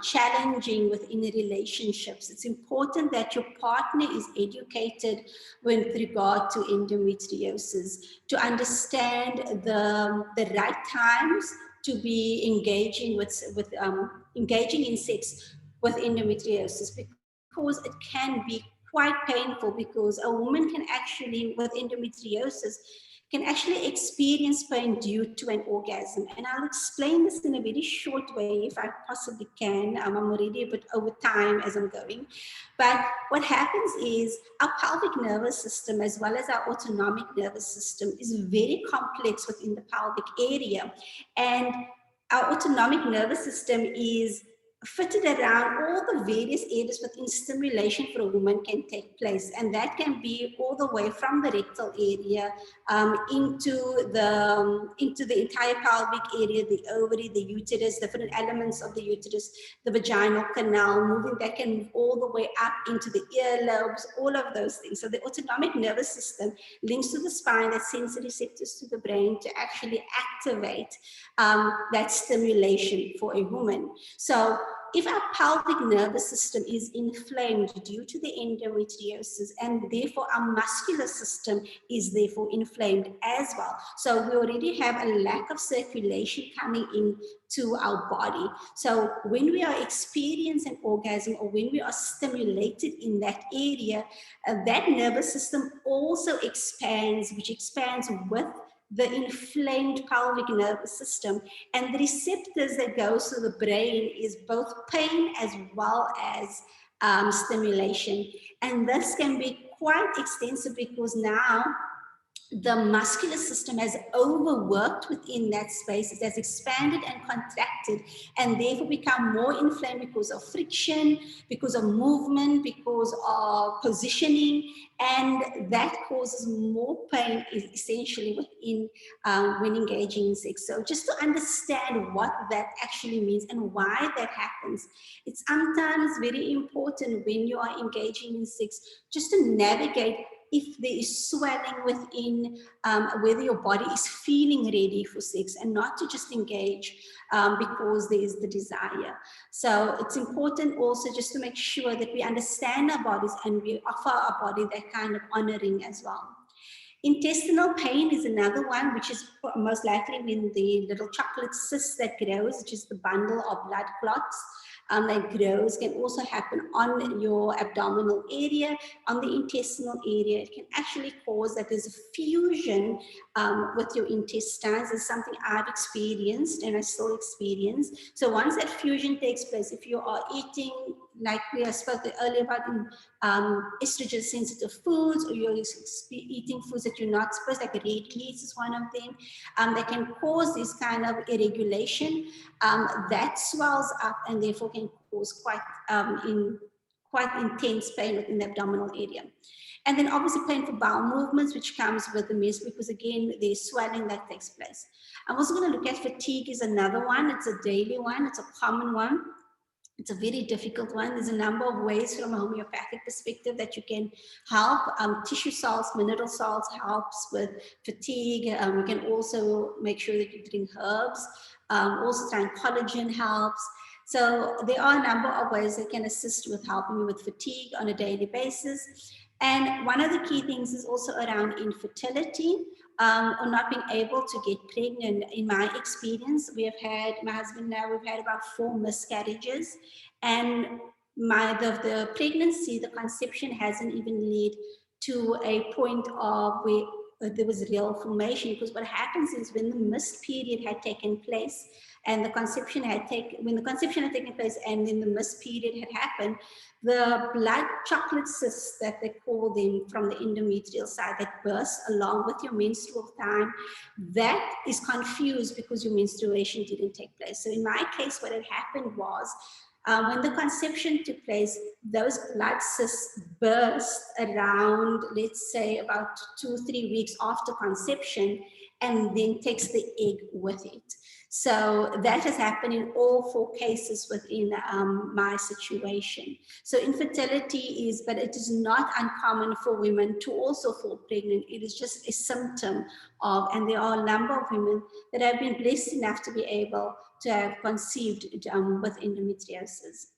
challenging within relationships. It's important that your partner is educated with regard to endometriosis, to understand the right times to be engaging engaging in sex with endometriosis, because it can be quite painful, because a woman can actually, with endometriosis, can actually experience pain due to an orgasm. And I'll explain this in a very short way if I possibly can. I'm already a bit over time as I'm going. But what happens is our pelvic nervous system, as well as our autonomic nervous system, is very complex within the pelvic area. And our autonomic nervous system is fitted around all the various areas within stimulation for a woman can take place. And that can be all the way from the rectal area into the entire pelvic area, the ovary, the uterus, different elements of the uterus, the vaginal canal, moving that can move all the way up into the earlobes, all of those things. So the autonomic nervous system links to the spine that sends receptors to the brain to actually activate that stimulation for a woman. So if our pelvic nervous system is inflamed due to the endometriosis, and therefore our muscular system is therefore inflamed as well. So we already have a lack of circulation coming in to our body. So when we are experiencing orgasm, or when we are stimulated in that area, that nervous system also expands, which expands with the inflamed pelvic nervous system, and the receptors that goes to the brain is both pain as well as stimulation. And this can be quite extensive, because now the muscular system has overworked within that space. It has expanded and contracted, and therefore become more inflamed because of friction, because of movement, because of positioning, and that causes more pain essentially within when engaging in sex. So just to understand what that actually means and why that happens, it's sometimes very important when you are engaging in sex just to navigate if there is swelling within, whether your body is feeling ready for sex, and not to just engage because there is the desire. So it's important also just to make sure that we understand our bodies and we offer our body that kind of honoring as well. Intestinal pain is another one, which is most likely when the little chocolate cyst that grows, which is the bundle of blood clots that grows, can also happen on your abdominal area, on the intestinal area. It can actually cause that there's a fusion with your intestines. It's something I've experienced and I still experience. So once that fusion takes place, if you are eating, like we spoke earlier about, estrogen sensitive foods, or you're eating foods that you're not supposed, like red meat is one of them, that can cause this kind of irregulation that swells up, and therefore can cause quite intense pain within the abdominal area. And then obviously pain for bowel movements, which comes with the mess, because again, there's swelling that takes place. I'm also going to look at fatigue is another one. It's a daily one. It's a common one. It's a very difficult one. There's a number of ways from a homeopathic perspective that you can help. Tissue salts, mineral salts helps with fatigue. You can also make sure that you drink herbs. Also trying collagen helps. So there are a number of ways that can assist with helping you with fatigue on a daily basis. And one of the key things is also around infertility. Or not being able to get pregnant. In my experience, we have had, my husband now, we've had about 4 miscarriages, and the pregnancy, the conception hasn't even led to a point of where there was real formation, because what happens is when the missed period had taken place and the conception had taken place and then the missed period had happened, the blood chocolate cysts that they call them from the endometrial side that burst along with your menstrual time, that is confused because your menstruation didn't take place. So in my case, what had happened was When the conception took place, those blood cysts burst around, let's say, about 2-3 weeks after conception, and then takes the egg with it. So that has happened in all 4 cases within my situation. So infertility is, but it is not uncommon for women to also fall pregnant. It is just a symptom of, and there are a number of women that have been blessed enough to be able to have conceived with endometriosis.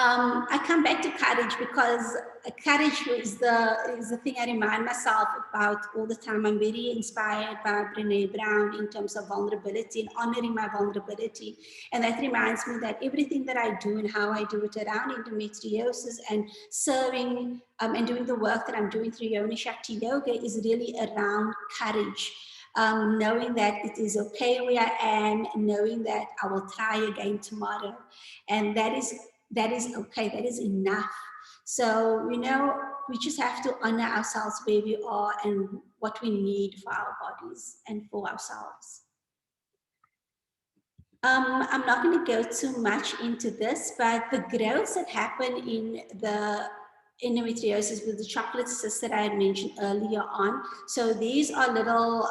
I come back to courage because courage is the thing I remind myself about all the time. I'm very inspired by Brené Brown in terms of vulnerability and honoring my vulnerability. And that reminds me that everything that I do and how I do it around endometriosis and serving and doing the work that I'm doing through Yoni Shakti Yoga is really around courage. Knowing that it is okay where I am, knowing that I will try again tomorrow. And that is okay, that is enough. So, you know, we just have to honor ourselves where we are and what we need for our bodies and for ourselves. I'm not going to go too much into this, but the growths that happen in the endometriosis with the chocolate cysts that I had mentioned earlier on. So these are little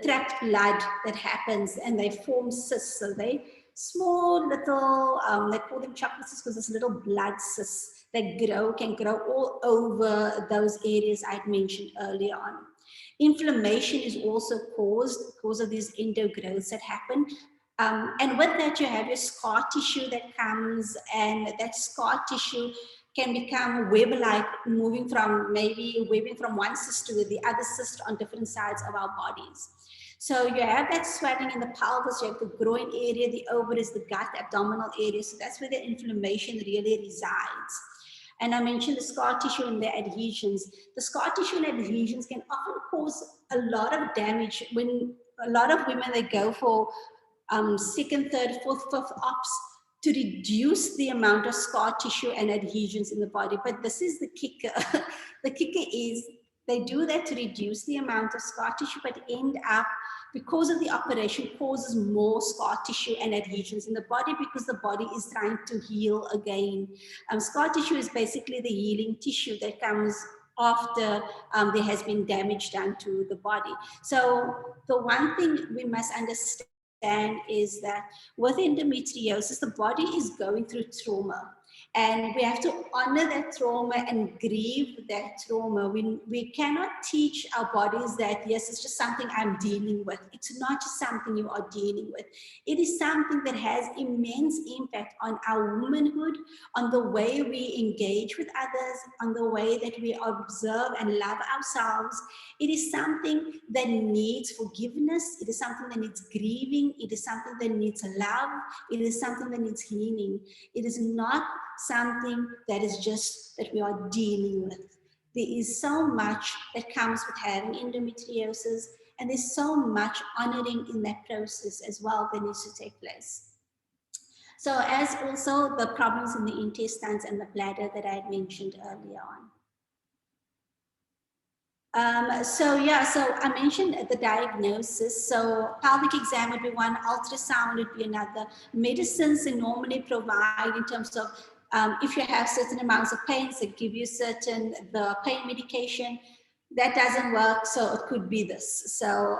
trapped blood that happens and they form cysts. So they small little, they call them chocolate cysts because it's little blood cysts that can grow all over those areas I'd mentioned earlier on. Inflammation is also caused because of these endogrowths that happen. And with that, you have your scar tissue that comes, and that scar tissue can become web-like, moving from maybe webbing from one cyst to the other cyst on different sides of our bodies. So you have that swelling in the pelvis, you have the groin area, the ovaries, the gut, abdominal area. So that's where the inflammation really resides. And I mentioned the scar tissue and the adhesions. The scar tissue and adhesions can often cause a lot of damage when a lot of women, they go for second, third, fourth, fifth ops to reduce the amount of scar tissue and adhesions in the body. But this is the kicker. The kicker is they do that to reduce the amount of scar tissue, but end up, because of the operation, causes more scar tissue and adhesions in the body because the body is trying to heal again. Scar tissue is basically the healing tissue that comes after there has been damage done to the body. So the one thing we must understand is that with endometriosis, the body is going through trauma. And we have to honor that trauma and grieve that trauma. We cannot teach our bodies that, yes, it's just something I'm dealing with. It's not just something you are dealing with. It is something that has immense impact on our womanhood, on the way we engage with others, on the way that we observe and love ourselves. It is something that needs forgiveness. It is something that needs grieving. It is something that needs love. It is something that needs healing. It is not something that is just that we are dealing with. There is so much that comes with having endometriosis, and there's so much honoring in that process as well that needs to take place. So as also the problems in the intestines and the bladder that I had mentioned earlier on. So I mentioned the diagnosis. So pelvic exam would be one, ultrasound would be another. Medicines they normally provide in terms of if you have certain amounts of pain, they give you the pain medication. That doesn't work, so it could be this. So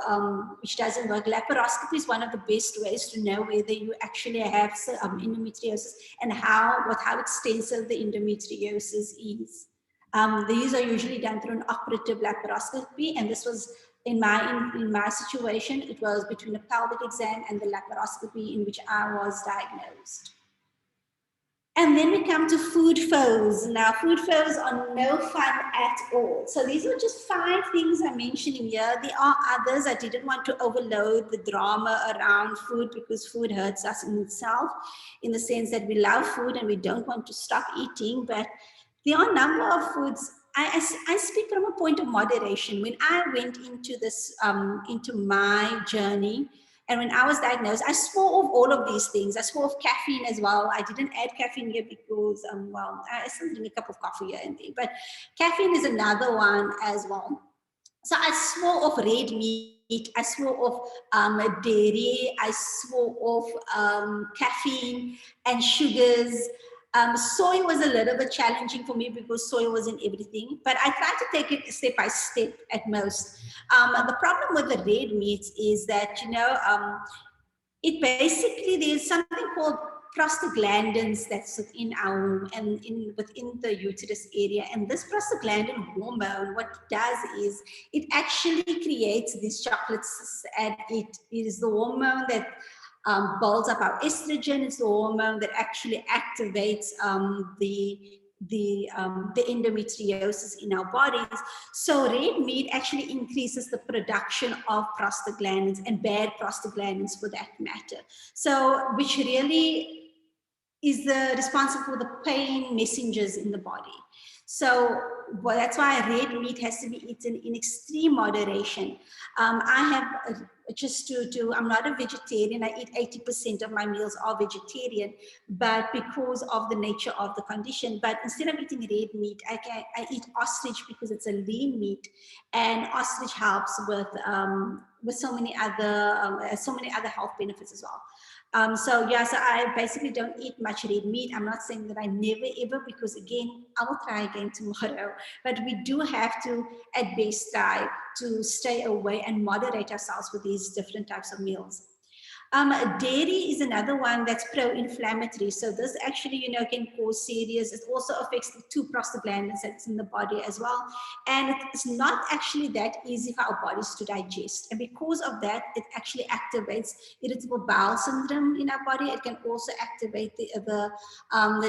which doesn't work. Laparoscopy is one of the best ways to know whether you actually have endometriosis and how extensive the endometriosis is. These are usually done through an operative laparoscopy, and this was in my situation, it was between a pelvic exam and the laparoscopy in which I was diagnosed. And then we come to food foes. Now, food foes are no fun at all. So these are just 5 things I'm mentioning here. There are others. I didn't want to overload the drama around food because food hurts us in itself, in the sense that we love food and we don't want to stop eating. But there are a number of foods. I speak from a point of moderation. When I went into this, into my journey, and when I was diagnosed, I swore off all of these things. I swore off caffeine as well. I didn't add caffeine here because, I still drink a cup of coffee here and there. But caffeine is another one as well. So I swore off red meat. I swore off dairy, I swore off caffeine and sugars. Soy was a little bit challenging for me because soy was in everything, but I tried to take it step by step at most. The problem with the red meats is that, it basically, there's something called prostaglandins that's within our womb and within the uterus area. And this prostaglandin hormone, what it does is it actually creates these chocolates, and it is the hormone that builds up our estrogen. It's the hormone that actually activates the endometriosis in our bodies. So red meat actually increases the production of prostaglandins, and bad prostaglandins for that matter. So which really is responsible for the pain messengers in the body. So that's why red meat has to be eaten in extreme moderation. I have I'm not a vegetarian. I eat 80% of my meals are vegetarian, but because of the nature of the condition. But instead of eating red meat, I eat ostrich because it's a lean meat, and ostrich helps with so many other health benefits as well. So I basically don't eat much red meat. I'm not saying that I never ever, because again, I will try again tomorrow. But we do have to, at best, try to stay away and moderate ourselves with these different types of meals. Dairy is another one that's pro-inflammatory. So this actually, can cause serious, it also affects the two prostaglandins that's in the body as well. And it's not actually that easy for our bodies to digest. And because of that, it actually activates irritable bowel syndrome in our body. It can also activate the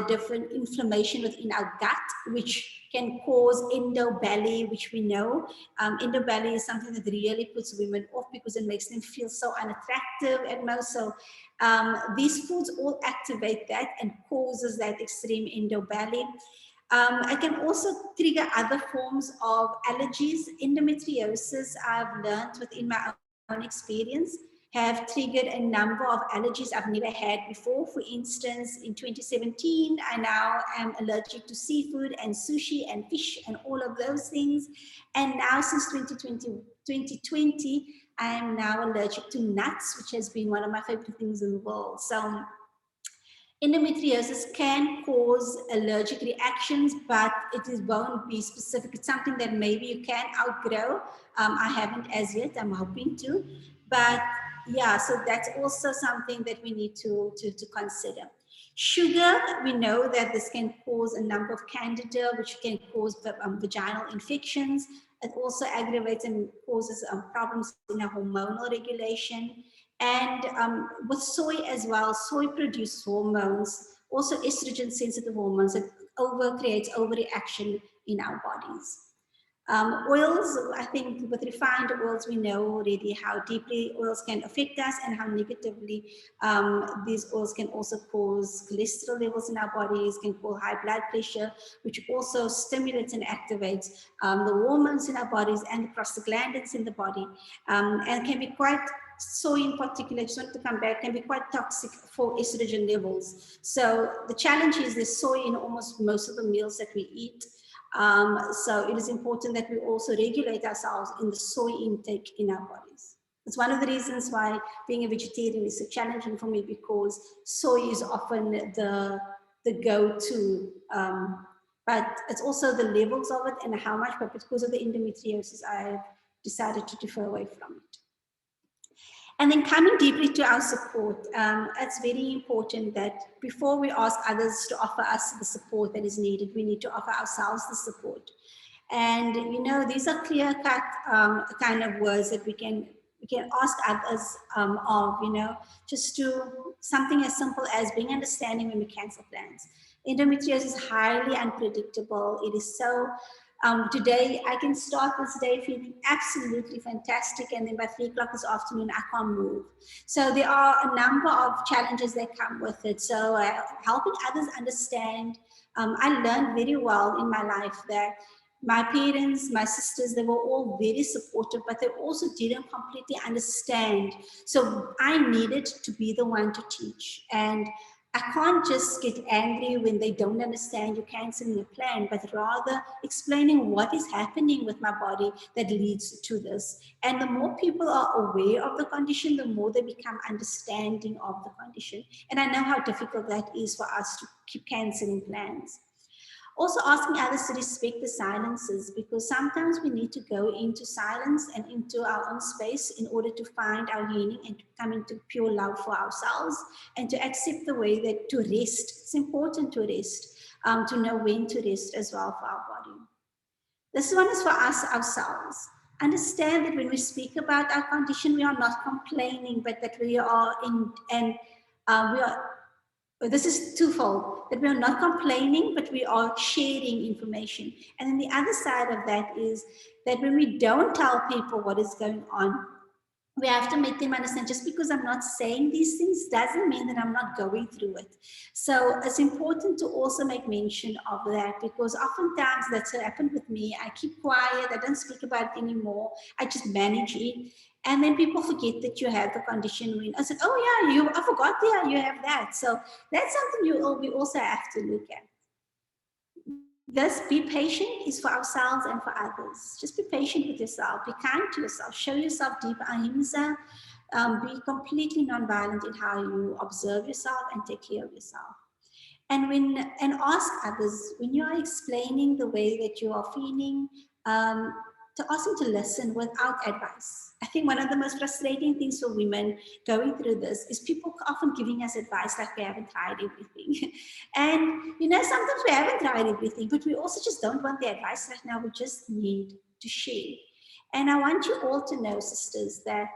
different inflammation within our gut, which can cause endo belly, which we know. Endo belly is something that really puts women off because it makes them feel so unattractive at most. So these foods all activate that and causes that extreme endo belly. It can also trigger other forms of allergies. Endometriosis, I've learned within my own experience, have triggered a number of allergies I've never had before. For instance, in 2017, I now am allergic to seafood and sushi and fish and all of those things. And now since 2020, I am now allergic to nuts, which has been one of my favorite things in the world. So endometriosis can cause allergic reactions, but won't be specific. It's something that maybe you can outgrow. I haven't as yet, I'm hoping to. But yeah, so that's also something that we need to consider. Sugar, we know that this can cause a number of candida, which can cause vaginal infections. It also aggravates and causes problems in our hormonal regulation. And with soy as well, soy produces hormones, also estrogen sensitive hormones that creates overreaction in our bodies. Oils, I think with refined oils, we know already how deeply oils can affect us and how negatively these oils can also cause cholesterol levels in our bodies, can cause high blood pressure, which also stimulates and activates the hormones in our bodies and the prostaglandins in the body, and can be quite, soy in particular, I just want to come back, can be quite toxic for estrogen levels. So the challenge is there's soy in almost most of the meals that we eat. So it is important that we also regulate ourselves in the soy intake in our bodies. It's one of the reasons why being a vegetarian is so challenging for me, because soy is often the go-to, but it's also the levels of it and how much, but because of the endometriosis, I've decided to defer away from it. And then coming deeply to our support, it's very important that before we ask others to offer us the support that is needed, we need to offer ourselves the support. And, these are clear-cut kind of words that we can ask others of, just to something as simple as being understanding when we cancel plans. Endometriosis is highly unpredictable. It is so... today, I can start this day feeling absolutely fantastic, and then by 3 o'clock this afternoon, I can't move. So there are a number of challenges that come with it. So helping others understand, I learned very well in my life that my parents, my sisters, they were all very supportive, but they also didn't completely understand. So I needed to be the one to teach. And I can't just get angry when they don't understand you're canceling your plan, but rather explaining what is happening with my body that leads to this. And the more people are aware of the condition, the more they become understanding of the condition. And I know how difficult that is for us to keep canceling plans. Also asking others to respect the silences, because sometimes we need to go into silence and into our own space in order to find our healing and to come into pure love for ourselves and to accept the way that to rest. It's important to rest, to know when to rest as well for our body. This one is for us ourselves. Understand that when we speak about our condition, we are not complaining, but that we are in, and we are, this is twofold, that we are not complaining, but we are sharing information. And then the other side of that is that when we don't tell people what is going on, we have to make them understand just because I'm not saying these things doesn't mean that I'm not going through it. So it's important to also make mention of that, because oftentimes that's what happened with me. I keep quiet, I don't speak about it anymore, I just manage it. And then people forget that you have the condition. When I said, oh yeah, I forgot, yeah, you have that. So that's something we also have to look at. This be patient is for ourselves and for others. Just be patient with yourself. Be kind to yourself. Show yourself deep ahimsa. Be completely nonviolent in how you observe yourself and take care of yourself. And ask others when you are explaining the way that you are feeling, to ask them to listen without advice. I think one of the most frustrating things for women going through this is people often giving us advice like we haven't tried everything. And sometimes we haven't tried everything, but we also just don't want the advice right now. We just need to share. And I want you all to know, sisters, that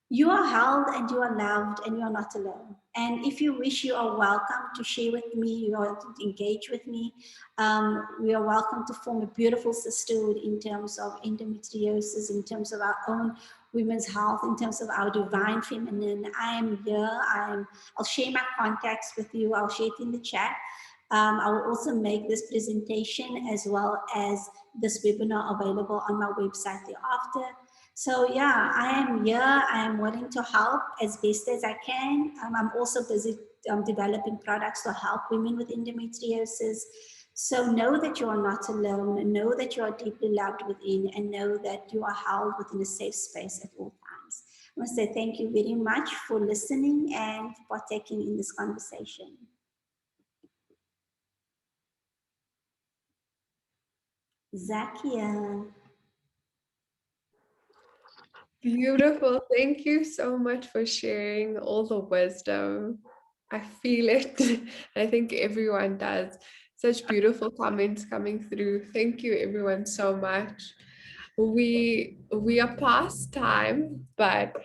you are held and you are loved and you are not alone. And if you wish, you are welcome to share with me, you are to engage with me. We are welcome to form a beautiful sisterhood in terms of endometriosis, in terms of our own women's health, in terms of our divine feminine. I am here. I'll share my contacts with you. I'll share it in the chat. I will also make this presentation as well as this webinar available on my website thereafter. So yeah, I am here. I am willing to help as best as I can. I'm also busy developing products to help women with endometriosis. So know that you are not alone, know that you are deeply loved within, and know that you are held within a safe space at all times. I want to say thank you very much for listening and partaking in this conversation. Zaakiyah. Beautiful. Thank you so much for sharing all the wisdom. I feel it. I think everyone does. Such beautiful comments coming through. Thank you everyone so much. We are past time, but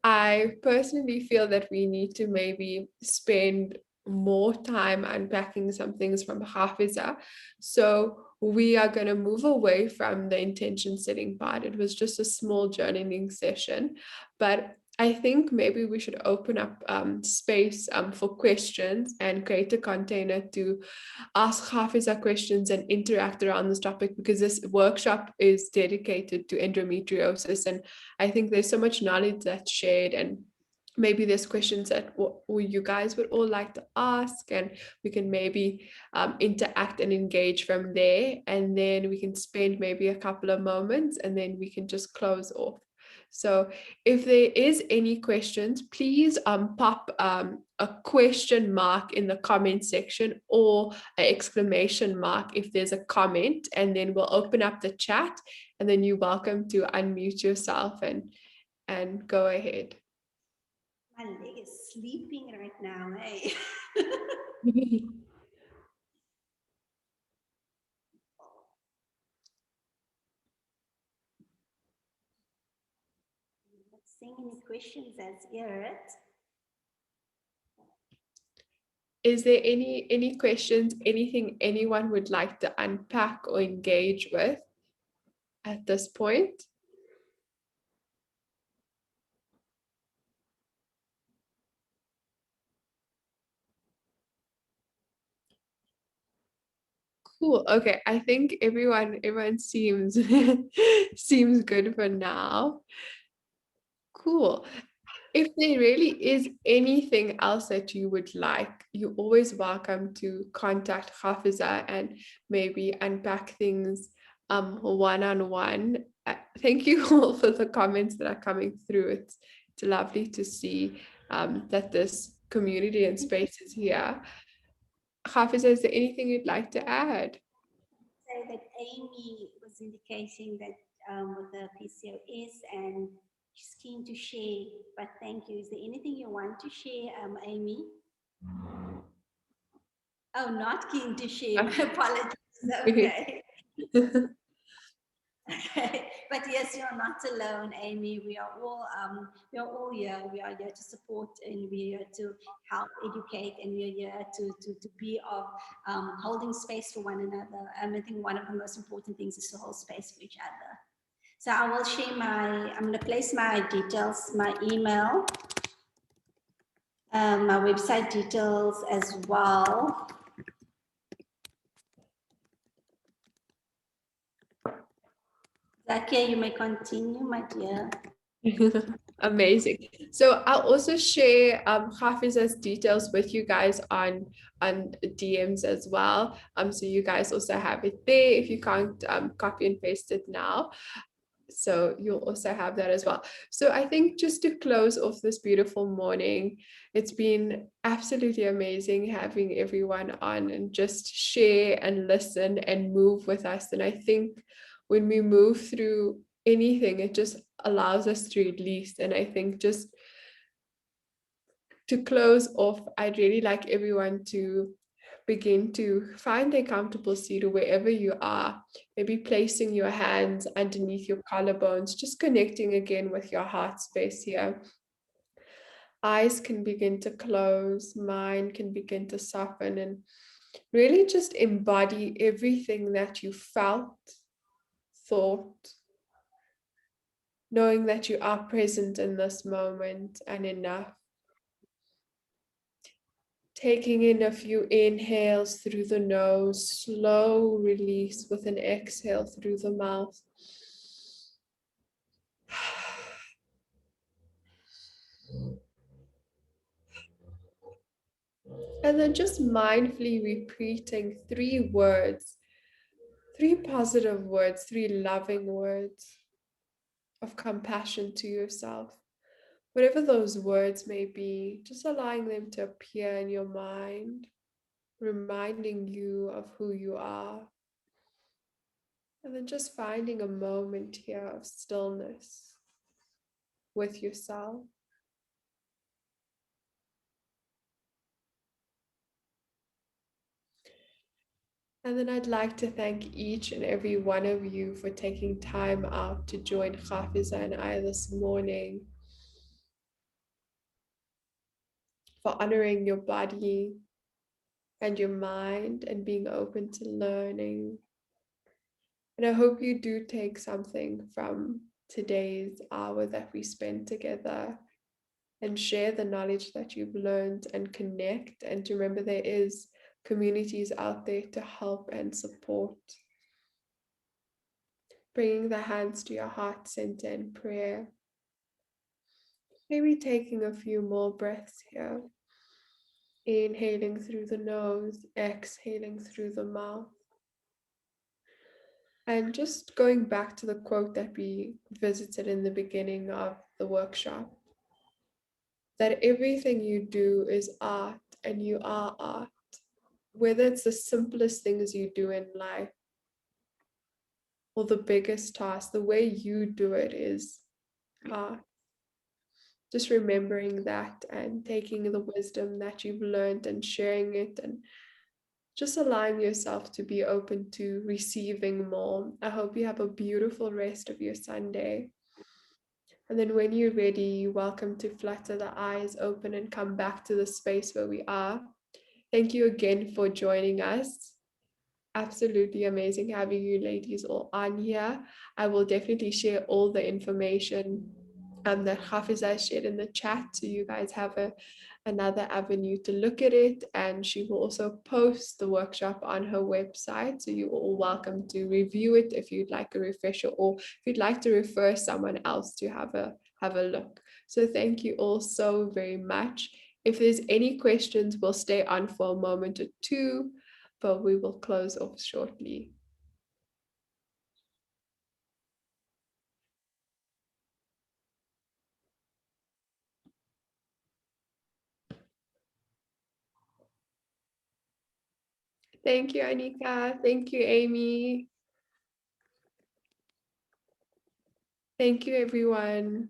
I personally feel that we need to maybe spend more time unpacking some things from Gafieza. So we are going to move away from the intention setting part. It was just a small journaling session, but I think maybe we should open up space for questions and create a container to ask Gafieza questions and interact around this topic, because this workshop is dedicated to endometriosis. And I think there's so much knowledge that's shared, and maybe there's questions that you guys would all like to ask, and we can maybe interact and engage from there. And then we can spend maybe a couple of moments and then we can just close off. So if there is any questions, please pop a question mark in the comment section or an exclamation mark if there's a comment, and then we'll open up the chat, and then you're welcome to unmute yourself and go ahead. My leg is sleeping right now, hey. Not seeing any questions as yet. Is there any questions, anything anyone would like to unpack or engage with at this point? Cool. Okay, I think everyone seems seems good for now. Cool. if there really is anything else that you would like, you're always welcome to contact Gafieza and maybe unpack things one-on-one. Thank you all for the comments that are coming through. It's lovely to see that this community and space is here. Gafieza, is there anything you'd like to add? Say that Amy was indicating that with the PCOS and she's keen to share, but thank you. Is there anything you want to share, Amy? Oh, not keen to share. My apologies. Okay. Okay. But yes, you're not alone, Amy. We are all here. We are here to support, and we're here to help educate, and we're here to be of holding space for one another. I think one of the most important things is to hold space for each other. So I will share I'm going to place my details, my email, my website details as well. Zaakiyah, you may continue, my dear. Amazing. So I'll also share Gafieza's details with you guys on DMs as well. So you guys also have it there if you can't copy and paste it now. So you'll also have that as well. So I think just to close off this beautiful morning, it's been absolutely amazing having everyone on and just share and listen and move with us. And I think when we move through anything, it just allows us to release. And I think just to close off, I'd really like everyone to begin to find a comfortable seat or wherever you are, maybe placing your hands underneath your collarbones, just connecting again with your heart space here. Eyes can begin to close, mind can begin to soften, and really just embody everything that you felt, thought, knowing that you are present in this moment and enough. Taking in a few inhales through the nose, slow release with an exhale through the mouth. And then just mindfully repeating 3 words, 3 positive words, 3 loving words of compassion to yourself. Whatever those words may be, just allowing them to appear in your mind, reminding you of who you are. And then just finding a moment here of stillness with yourself. And then I'd like to thank each and every one of you for taking time out to join Gafieza and I this morning, for honoring your body and your mind and being open to learning. And I hope you do take something from today's hour that we spent together and share the knowledge that you've learned and connect, and to remember there is communities out there to help and support. Bringing the hands to your heart center in prayer. Maybe taking a few more breaths here. Inhaling through the nose, exhaling through the mouth. And just going back to the quote that we visited in the beginning of the workshop, that everything you do is art and you are art. Whether it's the simplest things you do in life or the biggest task, the way you do it is art. Just remembering that and taking the wisdom that you've learned and sharing it, and just allowing yourself to be open to receiving more. I hope you have a beautiful rest of your Sunday. And then when you're ready, you're welcome to flutter the eyes open and come back to the space where we are. Thank you again for joining us. Absolutely amazing having you ladies all on here. I will definitely share all the information that Gafieza shared in the chat, so you guys have another avenue to look at it, and she will also post the workshop on her website, so you're all welcome to review it if you'd like a refresher, or if you'd like to refer someone else to have have a look. So thank you all so very much. If there's any questions, we'll stay on for a moment or two, but we will close off shortly. Thank you, Anika. Thank you, Amy. Thank you, everyone.